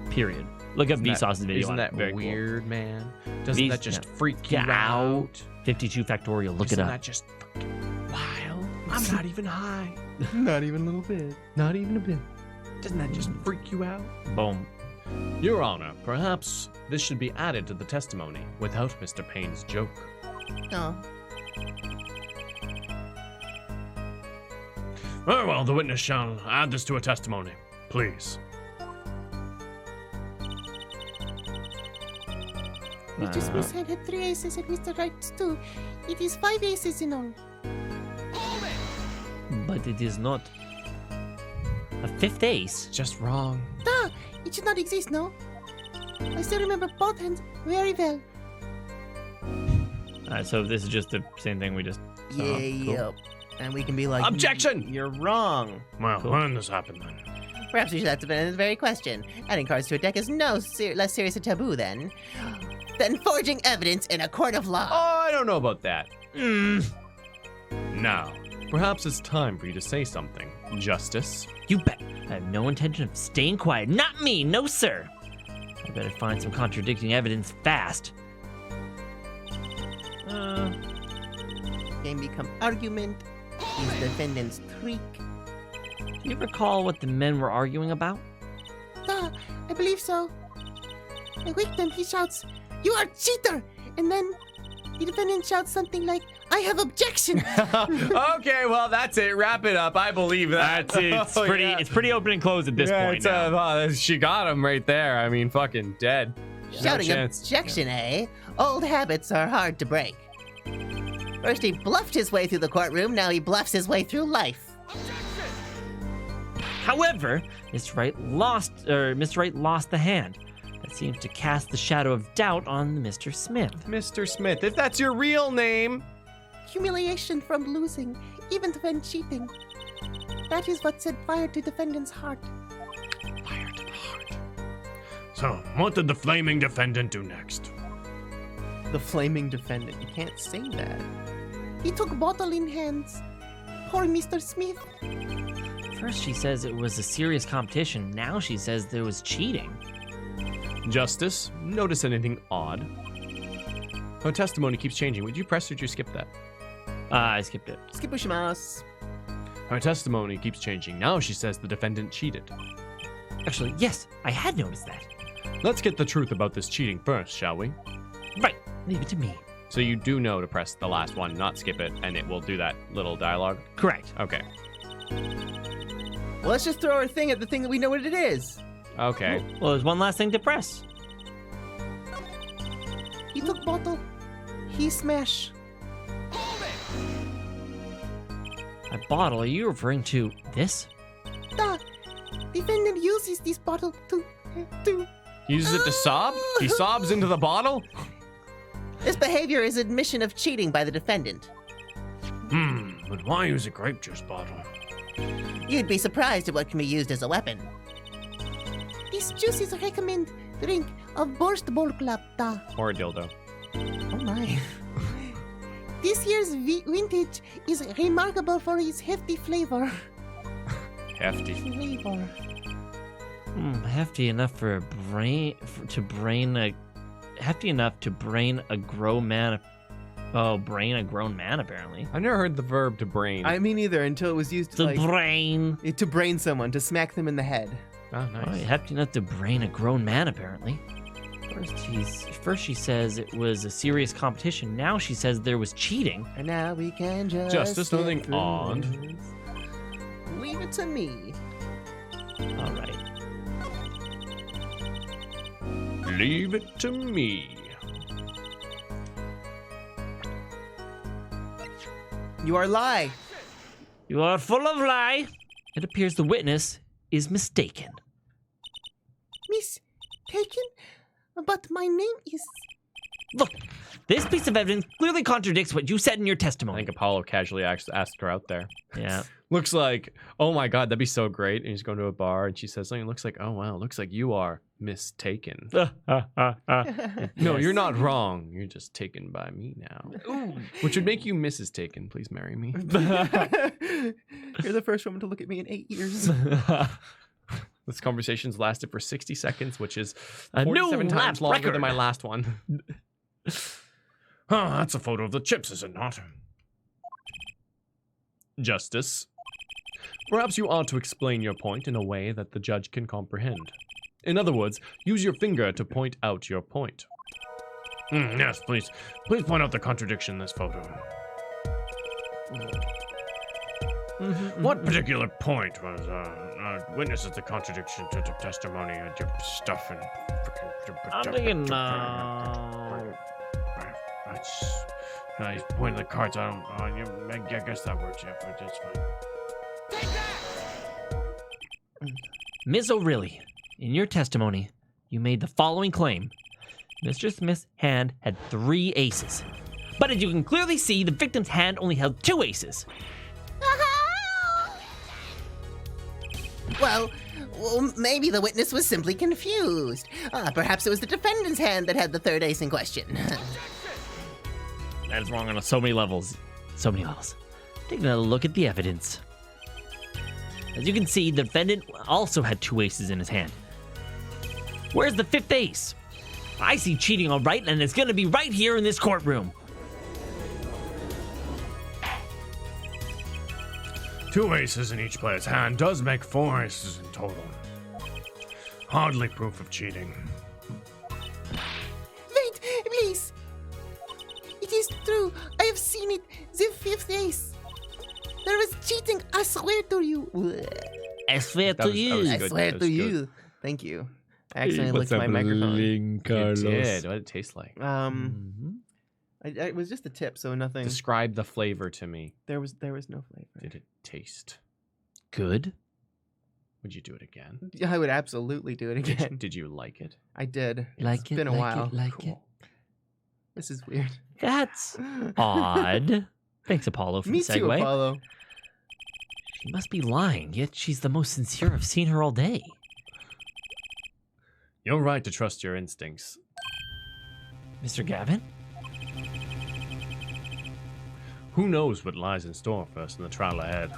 Period. Look up Vsauce's video. Isn't on that it. Very weird, man? Doesn't Ves- that just yeah. freak you Get out? cool. 52 factorial. Look Isn't it up. that just fucking wild? I'm not even high. Not even a little bit. Not even a bit. Doesn't that just freak you out? Boom. Your Honor, perhaps this should be added to the testimony without Mr. Payne's joke. Oh. Very well, the witness shall add this to a testimony. Please. Mr. Smith had 3 aces and Mr. Wright's too. It is 5 aces in all. But it is not a 5th ace. Just wrong. Da! It should not exist, no? I still remember both hands very well. All right, so this is just the same thing we just. saw. Yeah, Cool. yep. And we can be like, Objection! You're wrong. Well, Cool. when this happened then? perhaps we should have to been in the very question. Adding cards to a deck is less serious a taboo than forging evidence in a court of law. Oh, I don't know about that. Now, perhaps it's time for you to say something. Justice. You bet. I have no intention of staying quiet. Not me, no sir. I better find some contradicting evidence fast. Game become argument. Is defendant's trick. Do you recall what the men were arguing about? I believe so. The victim, he shouts, "You are cheater!" And then the defendant shouts something like, "I have objection." Okay, well, that's it. Wrap it up. I believe that. It's pretty. Yeah. It's pretty open and closed at this point. It's, Now. she got him right there. I mean, fucking dead. Shouting chance. objection, eh? Old habits are hard to break. First he bluffed his way through the courtroom, now he bluffs his way through life. However, Mr. Wright lost the hand. That seems to cast the shadow of doubt on Mr. Smith. Mr. Smith, if that's your real name. Humiliation from losing, even when cheating. That is what set fire to defendant's heart. Fire to the heart. So, what did the flaming defendant do next? The flaming defendant. You can't say that. He took bottle in hands. Poor Mr. Smith. First she says it was a serious competition. Now she says there was cheating. Justice, notice anything odd? Her testimony keeps changing. Would you press or did you skip that? I skipped it. Skipushimasu. Her testimony keeps changing. Now she says the defendant cheated. Actually, yes, I had noticed that. Let's get the truth about this cheating first, shall we? Right, leave it to me. So you do know to press the last one, not skip it, and it will do that little dialogue? Correct. Okay. Well, let's just throw our thing at the thing that we know what it is. Okay. Well, there's one last thing to press. He took bottle. He smash. A bottle, are you referring to this? The defendant uses this bottle to He uses it to sob? He sobs into the bottle? This behavior is admission of cheating by the defendant. But why use a grape juice bottle? You'd be surprised at what can be used as a weapon. This juice is a recommend drink of Burst Bowl Club. Or a dildo. Oh my. This year's vintage is remarkable for its hefty flavor. Hefty. Flavor. Hefty enough for a hefty enough to brain a grown man. Oh, brain a grown man apparently. I've never heard the verb to brain. I mean, either until it was used to The brain. to brain someone, to smack them in the head. Oh, Oh, nice. hefty enough to brain a grown man apparently. First she says it was a serious competition. Now she says there was cheating. And now we can just Justice, get nothing through odd. this. Leave it to me. All right. Leave it to me. You are lie. You are full of lie. It appears the witness is mistaken. Mistaken? But my name is... Look, this piece of evidence clearly contradicts what you said in your I testimony. think Apollo casually asked her out there. Yeah. Looks like, oh my god, that'd be so great. And he's going to a bar and she says something. Looks like, oh wow, looks like you are mistaken. No, you're not wrong. You're just taken by me now. Which would make you Mrs. Taken. Please marry me. You're the first woman to look at me in 8 years. This conversation's lasted for 60 seconds, which is A new 47 times lap longer record. than my last one. Oh, that's a photo of the chips, is it not? Justice. Perhaps you ought to explain your point in a way that the judge can comprehend. In other words, use your finger to point out your point. Yes, please. Please point out the contradiction in this photo. What particular point was witnesses the contradiction to the testimony and your stuff and I'm thinking, he's pointing the cards. I guess that works. Yeah, but it's fine. Ms. O'Reilly, in your testimony, you made the following claim. Mr. Smith's hand had 3 aces. But as you can clearly see, the victim's hand only held 2 aces. Well, maybe the witness was simply confused. Perhaps it was the defendant's hand that had the third ace in question. That is wrong on so many levels. So many levels. Take another look at the evidence. As you can see, the defendant also had 2 aces in his hand. Where's the 5th ace? I see cheating all right, and it's gonna be right here in this courtroom. 2 aces in each player's hand does make 4 aces in total. Hardly proof of cheating. Wait, please. It is true. I have seen it. The 5th ace. There was cheating. I swear to you. I swear That to was- that you. was I good. swear That to was you. good. Thank you. I accidentally licked my microphone. You did. What did it taste like? It was just a tip, so nothing. Describe the flavor to me. There was no flavor. Did it taste? Good. Would you do it again? Yeah, I would absolutely do it again. Did you like it? I did. Like It's it, been a like while. it, like Cool. This is weird. That's odd. Thanks, Apollo, for Me the too, segue. Apollo. She must be lying, yet she's the most sincere I've seen her all day. You're right to trust your instincts. Mr. Gavin? Who knows what lies in store for us in the trial ahead?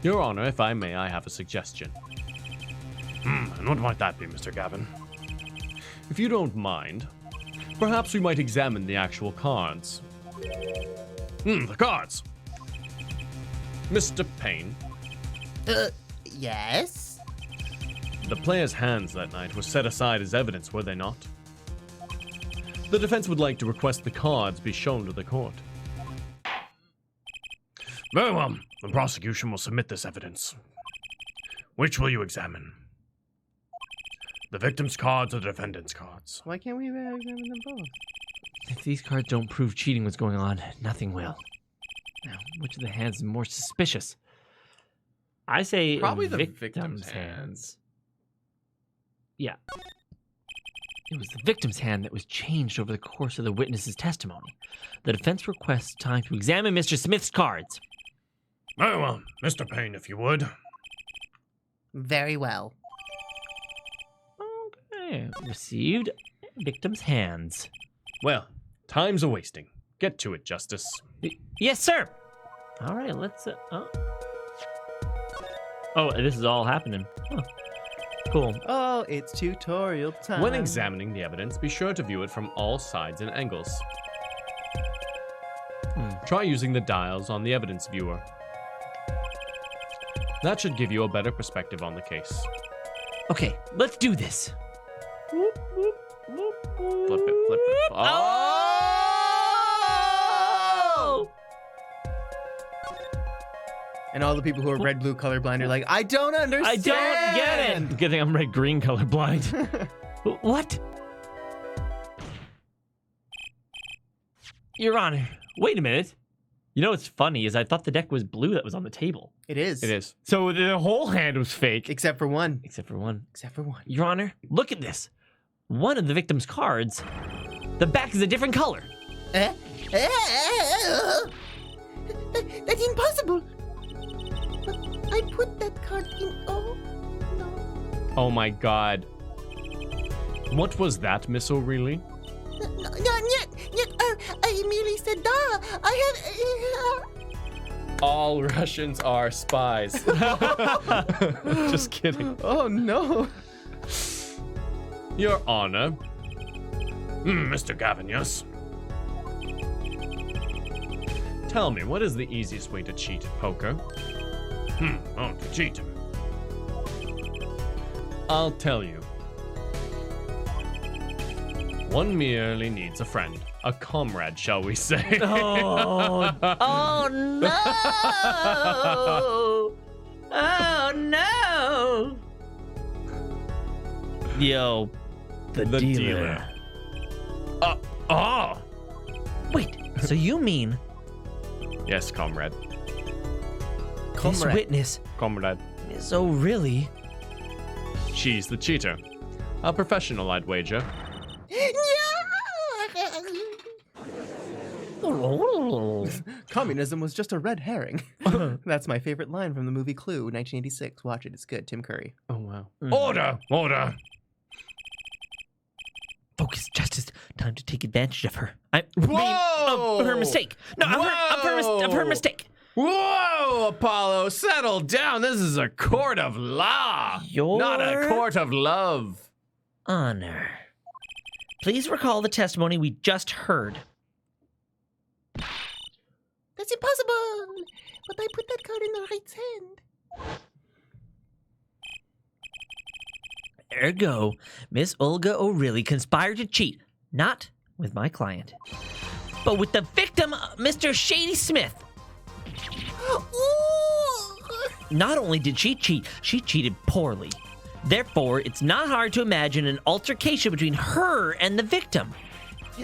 Your Honor, if I may, I have a suggestion. And what might that be, Mr. Gavin? If you don't mind, perhaps we might examine the actual cards. The cards. Mr. Payne, Yes? the players' hands that night were set aside as evidence, were they not? The defense would like to request the cards be shown to the court. Very well. The prosecution will submit this evidence. Which will you examine? The victim's cards or the defendant's cards? Why can't we examine them both? If these cards don't prove cheating was going on, nothing will. Now, which of the hands is more suspicious? I say Probably the victim's victim's hands. Yeah. It was the victim's hand that was changed over the course of the witness's testimony. The defense requests time to examine Mr. Smith's cards. Very well. Mr. Payne, if you would. Very well. Okay. Received victim's hands. Well, time's a-wasting. Get to it, Justice. Yes, sir. All right, let's. Oh, this is all happening. Huh. Cool. Oh, it's tutorial time. When examining the evidence, be sure to view it from all sides and angles. Try using the dials on the evidence viewer. That should give you a better perspective on the case. Okay, let's do this. Flip it, flip it. Oh! And all the people who are red, blue, colorblind are like, I don't understand. I don't get it. Good thing I'm red, green colorblind. What? Your Honor, wait a minute. You know what's funny is I thought the deck was blue that was on the table. It is. It is. So the whole hand was fake. Except for one. Except for one. Except for one. Your Honor, look at this. One of the victim's cards, the back is a different color. That's impossible. But I put that card in. Oh, no. Oh my god. What was that, Miss O'Reilly? No, I merely said, I have. All Russians are spies. Just kidding. Oh, no. Your Honor. Mr. Gavin, yes? Tell me, what is the easiest way to cheat poker? To cheat. I'll tell you. One merely needs a friend. A comrade, shall we say. Oh, oh no! Oh no! Yo, the dealer. Wait, so you mean Yes, comrade. this witness Comrade. is O'Reilly? She's the cheater. A professional, I'd wager. Communism was just a red herring. That's my favorite line from the movie Clue, 1986. Watch it, it's good. Tim Curry. Oh, wow. Order! Order! Focus, Justice. Time to take advantage of her. I Whoa! of her mistake. No, of her mistake. Whoa, Apollo, settle down. This is a court of law, not a Your court of love. Honor. Please recall the testimony we just heard. That's impossible. But I put that card in the right's hand. Ergo, Miss Olga O'Reilly conspired to cheat, not with my client, but with the victim, Mr. Shady Smith. Not only did she cheat, she cheated poorly. Therefore, it's not hard to imagine an altercation between her and the victim.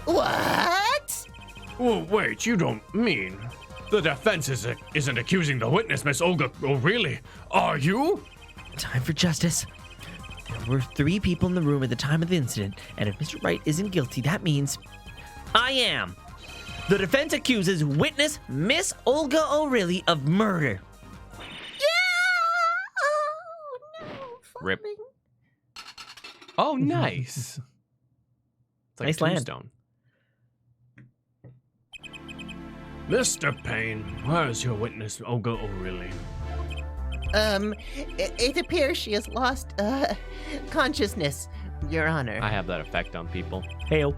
What? Oh, wait, you don't mean the defense isn't accusing the witness, Miss Olga O'Reilly, are you? Time for justice. There were 3 people in the room at the time of the incident, and if Mr. Wright isn't guilty, that means I am. The defense accuses witness Miss Olga O'Reilly of murder. Oh, no. Rip. Falling. Oh, nice. It's like Nice a land. tombstone. Mr. Payne, where's your witness, Olga O'Reilly? It appears she has lost, consciousness, Your Honor. I have that effect on people. Hail.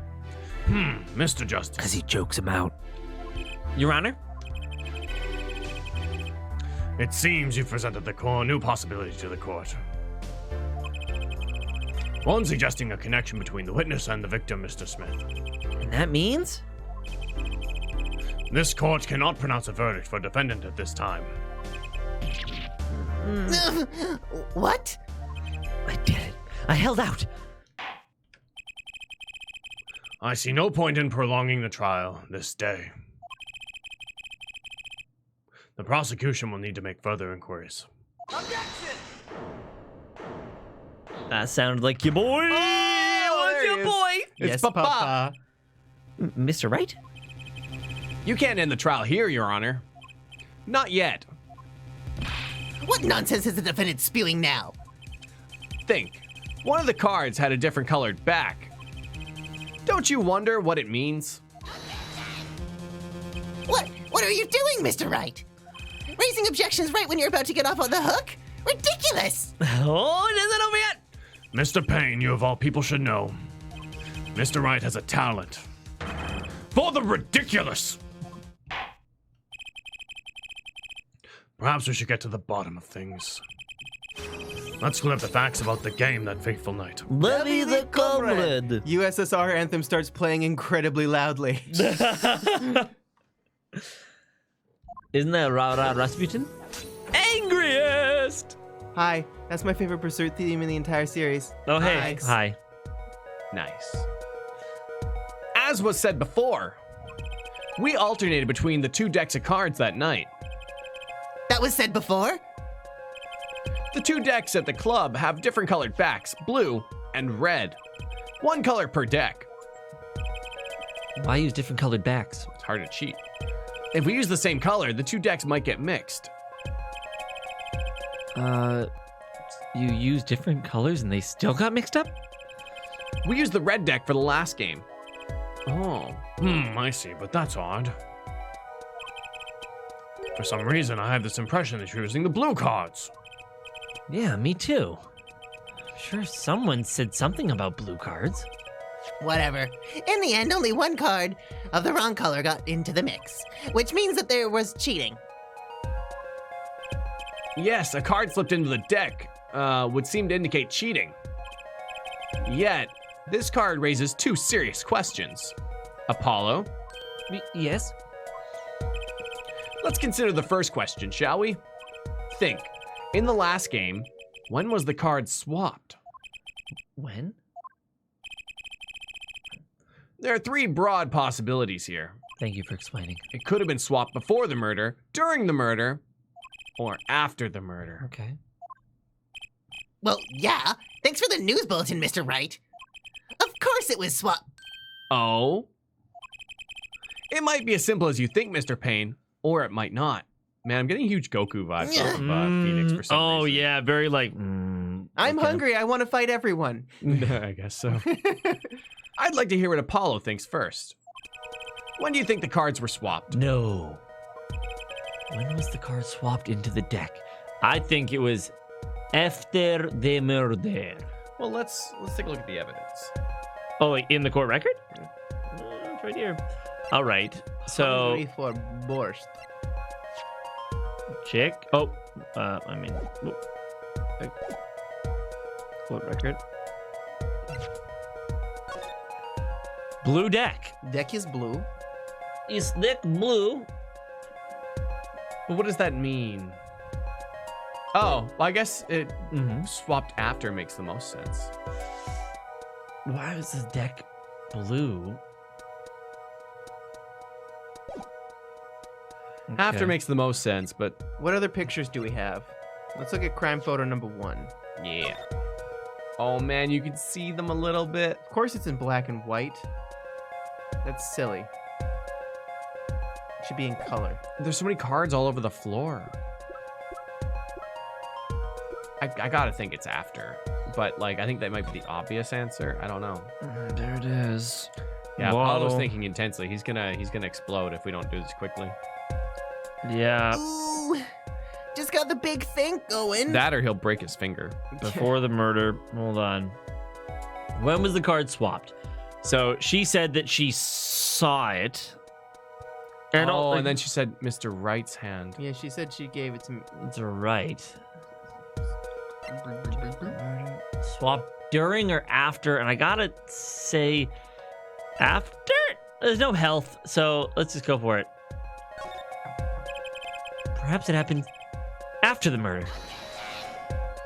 Mr. Justice. Because he jokes him out. Your Honor? It seems you've presented a new possibility to the court. One suggesting a connection between the witness and the victim, Mr. Smith. And that means? This court cannot pronounce a verdict for defendant at this time. What? I did it. I held out. I see no point in prolonging the trial this day. The prosecution will need to make further inquiries. That sounded like your boy. there What's he your is. boy? It's Yes, Papa. Papa. Mr. Wright? You can't end the trial here, Your Honor. Not yet. What nonsense is the defendant spewing now? Think. One of the cards had a different colored back. Don't you wonder what it means? What are you doing, Mr. Wright? Raising objections right when you're about to get off on the hook? Ridiculous! Oh, it isn't over yet. Mr. Payne, you of all people should know. Mr. Wright has a talent for the ridiculous. Perhaps we should get to the bottom of things. Let's clear up the facts about the game that fateful night. Levy the comrade. USSR anthem starts playing incredibly loudly. Isn't that Ra Ra Rasputin? Angriest! Hi, that's my favorite Berserk theme in the entire series. Oh, hey. Thanks. Hi. Nice. As was said before, we alternated between the 2 decks of cards that night. That was said before? The 2 decks at the club have different colored backs, blue and red. 1 color per deck. Why use different colored backs? It's hard to cheat. If we use the same color, the 2 decks might get mixed. You use different colors and they still got mixed up? We used the red deck for the last game. Oh. I see, but that's odd. For some reason, I have this impression that you're using the blue cards. Yeah, me too. Sure, someone said something about blue cards. Whatever. In the end, only 1 card of the wrong color got into the mix, which means that there was cheating. Yes, a card slipped into the deck would seem to indicate cheating. Yet, this card raises 2 serious questions. Apollo, Yes? let's consider the first question, shall we? Think. In the last game, when was the card swapped? When? There are 3 broad possibilities here. Thank you for explaining. It could have been swapped before the murder, during the murder, or after the murder. Okay. Well, yeah. Thanks for the news bulletin, Mr. Wright. Of course it was swap. Oh? It might be as simple as you think, Mr. Payne, or it might not. Man, I'm getting huge Goku vibes off of Phoenix for some reason. yeah, very like. I'm okay. hungry. I want to fight everyone. I guess so. I'd like to hear what Apollo thinks first. When do you think the cards were swapped? No. When was the card swapped into the deck? I think it was after the murder. Well, let's take a look at the evidence. Oh, wait, in the court record? It's right here. All right. So, Hungry for borscht. check. Oh, court record. Blue deck. Deck is blue. Is deck blue? But what does that mean? Oh, well, I guess it Mm-hmm. swapped after makes the most sense. Why was this deck blue? After Okay. makes the most sense, but What other pictures do we have? Let's look at crime photo number 1. yeah. Oh man, you can see them a little bit. Of course it's in black and white. That's silly. It should be in color. There's so many cards all over the floor. I gotta think it's after, but like I think that might be the obvious answer. I don't know. There it is. Yeah, Whoa. Apollo's thinking intensely. He's gonna explode if we don't do this quickly. Yeah. Ooh, just got the big think going. That or he'll break his finger. Before the murder. Hold on. When was the card swapped? So she said that she saw it. And And then she said Mr. Wright's hand. Yeah, she said she gave it to me. it's right. Swap during or after, and I gotta say after. There's no health, so let's just go for it. Perhaps it happened after the murder.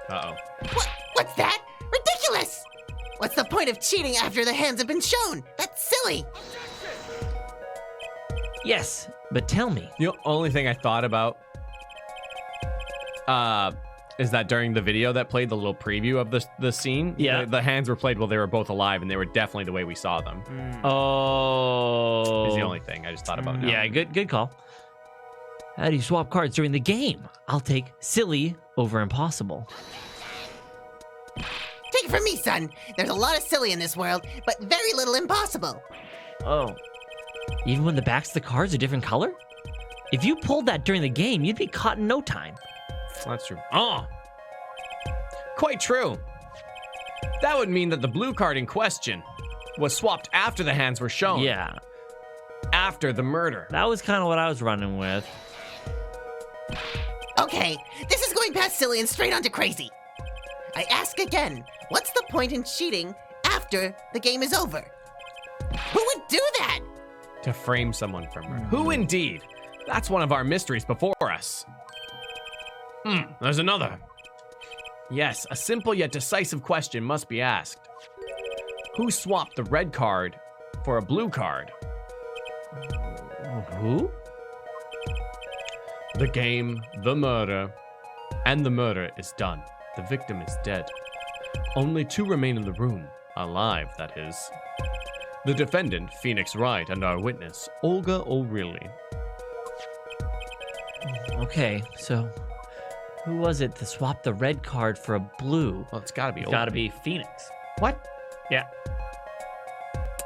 Uh-oh. What's that? Ridiculous! What's the point of cheating after the hands have been shown? That's silly. Yes, but tell me. The only thing I thought about is that during the video that played the little preview of the scene, Yeah. the hands were played while they were both alive, and they were definitely the way we saw them. Oh. Is the only thing I just thought about now. Yeah, good call. How do you swap cards during the game? I'll take silly over impossible. Take it from me, son. There's a lot of silly in this world, but very little impossible. Oh. Even when the backs of the cards are different color? If you pulled that during the game, you'd be caught in no time. That's true. Oh, quite true. That would mean that the blue card in question was swapped after the hands were shown. Yeah, After the murder. that was kind of what I was running with. Okay, this is going past silly and straight on to crazy. I ask again, what's the point in cheating after the game is over? Who would do that? To frame someone for murder. Who indeed? That's one of our mysteries before us. There's another. Yes, a simple yet decisive question must be asked. Who swapped the red card for a blue card? Who? The game, the murder, and the murder is done. The victim is dead. Only 2 remain in the room, alive, that is. The defendant, Phoenix Wright, and our witness, Olga O'Reilly. Okay, so who was it to swap the red card for a blue? Well, it's gotta be It's Olga. gotta be Phoenix. What? Yeah.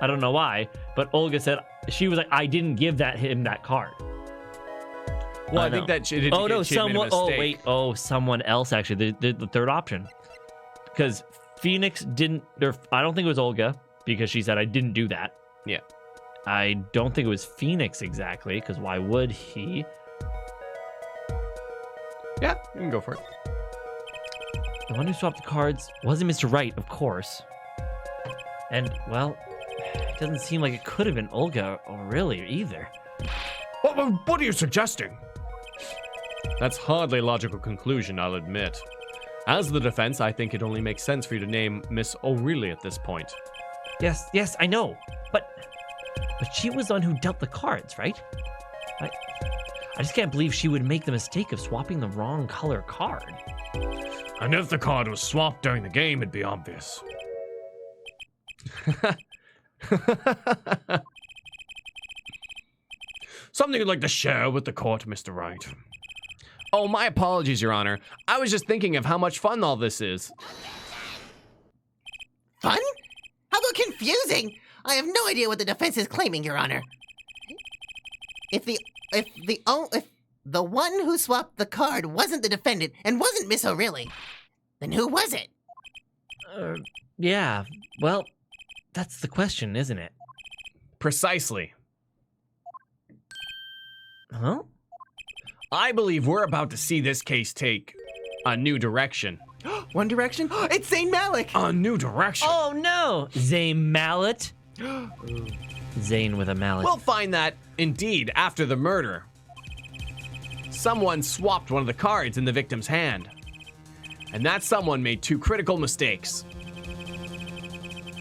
I don't know why, but Olga said she was like, I didn't give him that card. Well, I know. think that she did. Oh no, she had made a someone. Oh mistake. wait. Oh, someone else actually. The third option, because Phoenix didn't. Or I don't think it was Olga because she said I didn't do that. Yeah. I don't think it was Phoenix exactly because why would he? Yeah, you can go for it. The one who swapped the cards wasn't Mr. Wright, of course. And well, it doesn't seem like it could have been Olga or really either. What are you suggesting? That's hardly a logical conclusion, I'll admit. As the defense, I think it only makes sense for you to name Miss O'Reilly at this point. Yes, I know, but she was the one who dealt the cards, right? I just can't believe she would make the mistake of swapping the wrong color card. And if the card was swapped during the game, it'd be obvious. Something you'd like to share with the court, Mr. Wright? Oh, my apologies, Your Honor. I was just thinking of how much fun all this is. Fun? How about confusing? I have no idea what the defense is claiming, Your Honor. If the one who swapped the card wasn't the defendant and wasn't Miss O'Reilly, then who was it? Yeah, well, that's the question, isn't it? Precisely. Huh? I believe we're about to see this case take a new direction. One Direction? It's Zayn Malik! A new direction? Oh no! Zayn Mallet? Zayn with a mallet. We'll find that, indeed, after the murder. Someone swapped one of the cards in the victim's hand. And that someone made 2 critical mistakes.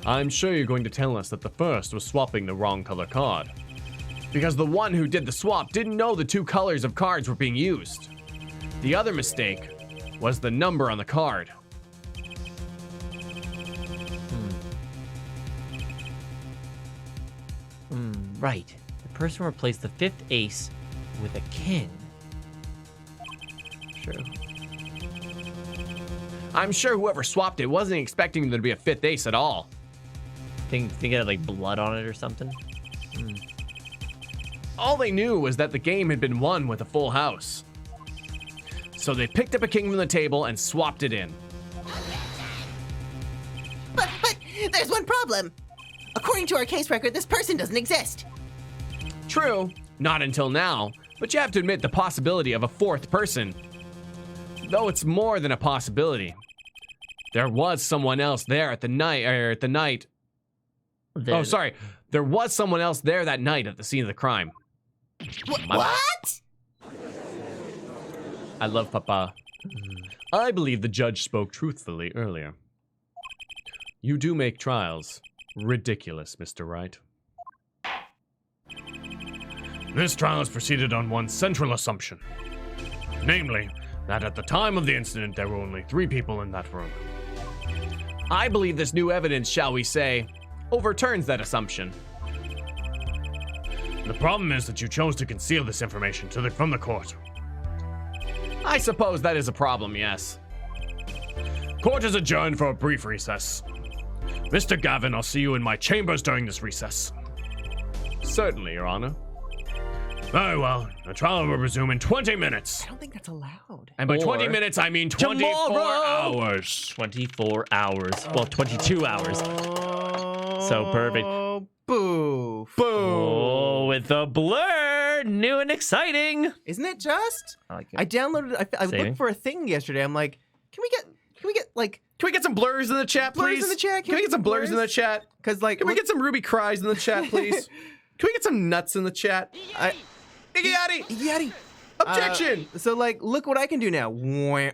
I'm sure you're going to tell us that the first was swapping the wrong color card. Because the one who did the swap didn't know the 2 colors of cards were being used. The other mistake was the number on the card. Right. The person replaced the 5th ace with a king. True. I'm sure whoever swapped it wasn't expecting there to be a 5th ace at all. Think it had like blood on it or something? All they knew was that the game had been won with a full house. So they picked up a king from the table and swapped it in. But there's one problem. According to our case record, this person doesn't exist. True, not until now, but you have to admit the possibility of a 4th person. Though it's more than a possibility. There was someone else there at the night. Oh, sorry. There was someone else there that night at the scene of the crime. What? I love Papa. I believe the judge spoke truthfully earlier. You do make trials ridiculous, Mr. Wright. This trial has proceeded on one central assumption. Namely, that at the time of the incident, there were only 3 people in that room. I believe this new evidence, shall we say, overturns that assumption. The problem is that you chose to conceal this information from the court. I suppose that is a problem, yes. Court is adjourned for a brief recess. Mr. Gavin, I'll see you in my chambers during this recess. Certainly, Your Honor. Very well. The trial will resume in 20 minutes. I don't think that's allowed. And by Or 20 minutes, I mean 24 tomorrow. hours. 24 hours. Well, 22 hours. So perfect. Oh, boo. Boom! Oh, with a blur. New and exciting. Isn't it just? I like it. I downloaded, I Saving. looked for a thing yesterday. I'm like, can we get like, Can we get some blurs in the chat, Blurs please? in the chat? Can we get some blurs in the chat? cause like, Can we get some Ruby cries in the chat, please? Can we get some nuts in the chat? Iggy Yeti. Objection! So like, look what I can do now.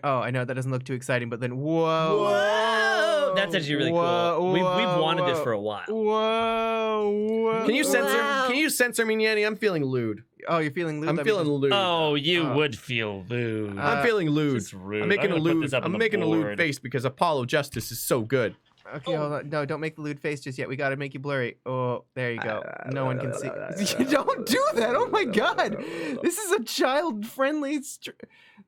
Oh, I know that doesn't look too exciting, but then whoa. Whoa. That's actually really cool. We've wanted this for a while. Whoa. Can you censor? Wow. Can you censor me, Yanni? I'm feeling lewd. Oh, you're feeling lewd? I'm Let me feeling just- lewd. Oh, you would feel lewd. I'm feeling lewd. Just rude. I'm making I'm a gonna put lewd. this up on I'm the making a lewd board. face because Apollo Justice is so good. Okay, hold on. No, don't make the lewd face just yet. We gotta make you blurry. Oh, there you go. No one can see. You don't do that. Oh my god. This is a child-friendly.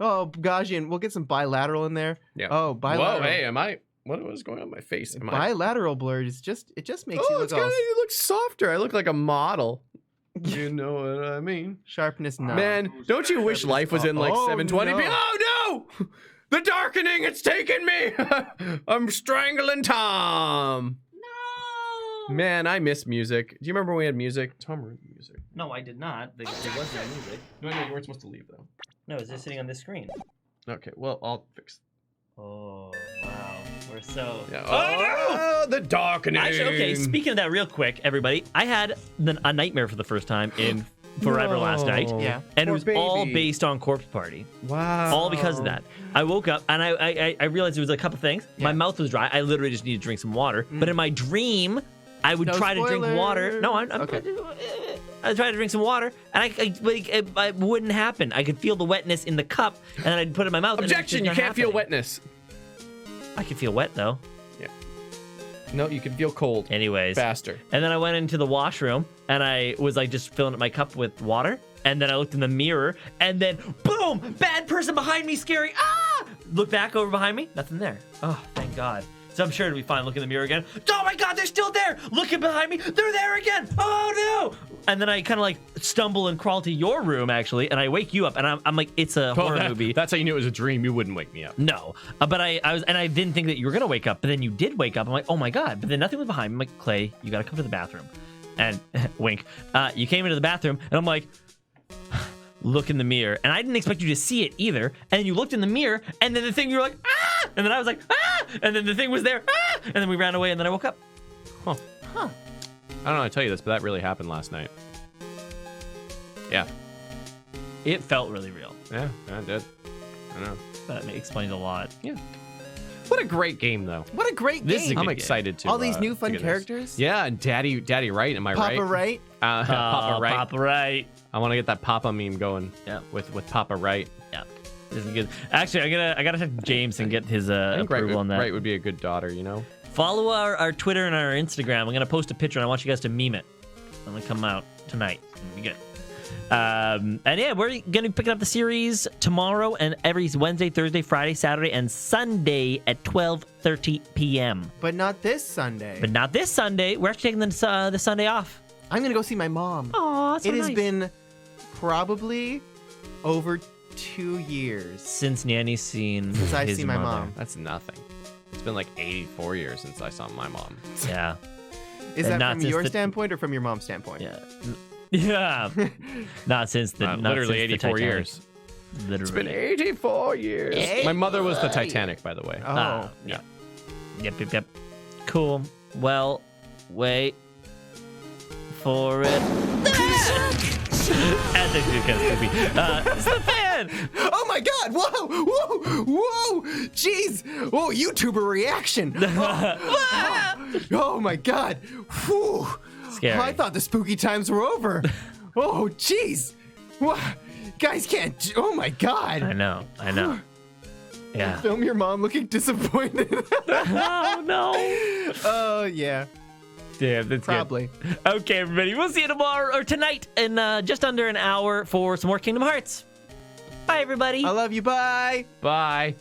Oh, Gajian, we'll get some bilateral in there. Yeah. Oh, bilateral. Whoa, hey, am I? What was going on with my face? Am I? Bilateral blur is just. It just makes you Oh, look it's all kind of. You look softer. I look like a model. You know what I mean? sharpness. No. Man, don't you wish life was in like Oh, 720p? no. Oh no! The darkening, it's taken me! I'm strangling Tom! No! Man, I miss music. Do you remember when we had music? Tom ruined the music. No, I did not. There was no music. No, you weren't supposed to leave though. No, it's just sitting on this screen. Okay, well, I'll fix Oh, wow. We're so... Yeah. Oh, the darkening! Actually, okay, speaking of that real quick, everybody, I had a nightmare for the first time in forever last night. Yeah. And it Poor was all baby. based on Corpse Party. Wow. All because of that. I woke up and I realized there was a couple things. Yeah. My mouth was dry. I literally just needed to drink some water. But in my dream, I would No try to drink water. No, I'm Okay. I tried to drink some water, and it wouldn't happen. I could feel the wetness in the cup, and then I'd put it in my mouth. Objection! And You it's just can't not feel happening. wetness. I could feel wet though. No, you can feel cold. Anyways, Faster. and then I went into the washroom, and I was like just filling up my cup with water, and then I looked in the mirror, and then boom, bad person behind me, scary. Ah! Look back over behind me, nothing there. Oh, thank God. So I'm sure it'll be fine. Look in the mirror again. Oh my God, they're still there. Looking behind me. They're there again. Oh no. And then I kind of like stumble and crawl to your room actually, and I wake you up, and I'm like, it's a horror movie. That's how you knew it was a dream. You wouldn't wake me up. No, but I was, and I didn't think that you were gonna wake up, but then you did wake up. I'm like, oh my God, but then nothing was behind me. I'm like, Clay, you gotta come to the bathroom, and wink. You came into the bathroom, and I'm like, look in the mirror, and I didn't expect you to see it either. And then you looked in the mirror, and then the thing, you were like, ah, and then I was like, ah, and then the thing was there, ah, and then we ran away, and then I woke up. Huh. I don't know how to tell you this, but that really happened last night. Yeah. It felt really real. Yeah, it did. I know. That explains a lot. Yeah. What a great game, though. What a great This is a game. good I'm game. excited to All these new to fun get this. characters. Yeah, and Daddy Wright, am I right? Papa Wright. Papa Wright. Papa Wright. I want to get that Papa meme going. Yeah. With Papa Wright. Yeah. This is good. Actually, I gotta talk to James and get his I think approval on that. Wright would be a good daughter, you know? Follow our Twitter and our Instagram. I'm gonna post a picture, and I want you guys to meme it. I'm gonna come out tonight. It's gonna be good. And yeah, we're gonna be picking up the series tomorrow and every Wednesday, Thursday, Friday, Saturday, and Sunday at 12:30 p.m. But not this Sunday. But not this Sunday. We're actually taking the Sunday off. I'm gonna go see my mom. Aw, so It has nice. been probably over 2 years. Since Nanny's seen Since I his see my mother. mom. That's nothing. It's been like 84 years since I saw my mom. Yeah. Is And that not from since your the- standpoint or from your mom's standpoint? Yeah. Yeah. Not since the not Literally since the 84 Titanic. years. Literally. It's been 84 years. My mother was the Titanic, by the way. Oh. Yeah. Yep. Cool. Well, wait for it. That's actually kind of stupid. It's the fan. Oh my God! Whoa! Jeez! Whoa! YouTuber reaction! Oh my God! Whew. Scary. I thought the spooky times were over. Oh, jeez! What? Guys can't. Oh my God! I know. Yeah. Film your mom looking disappointed. Oh no. Oh yeah, Damn, that's probably. good. Okay, everybody. We'll see you tomorrow or tonight in just under an hour for some more Kingdom Hearts. Bye, everybody. I love you. Bye. Bye.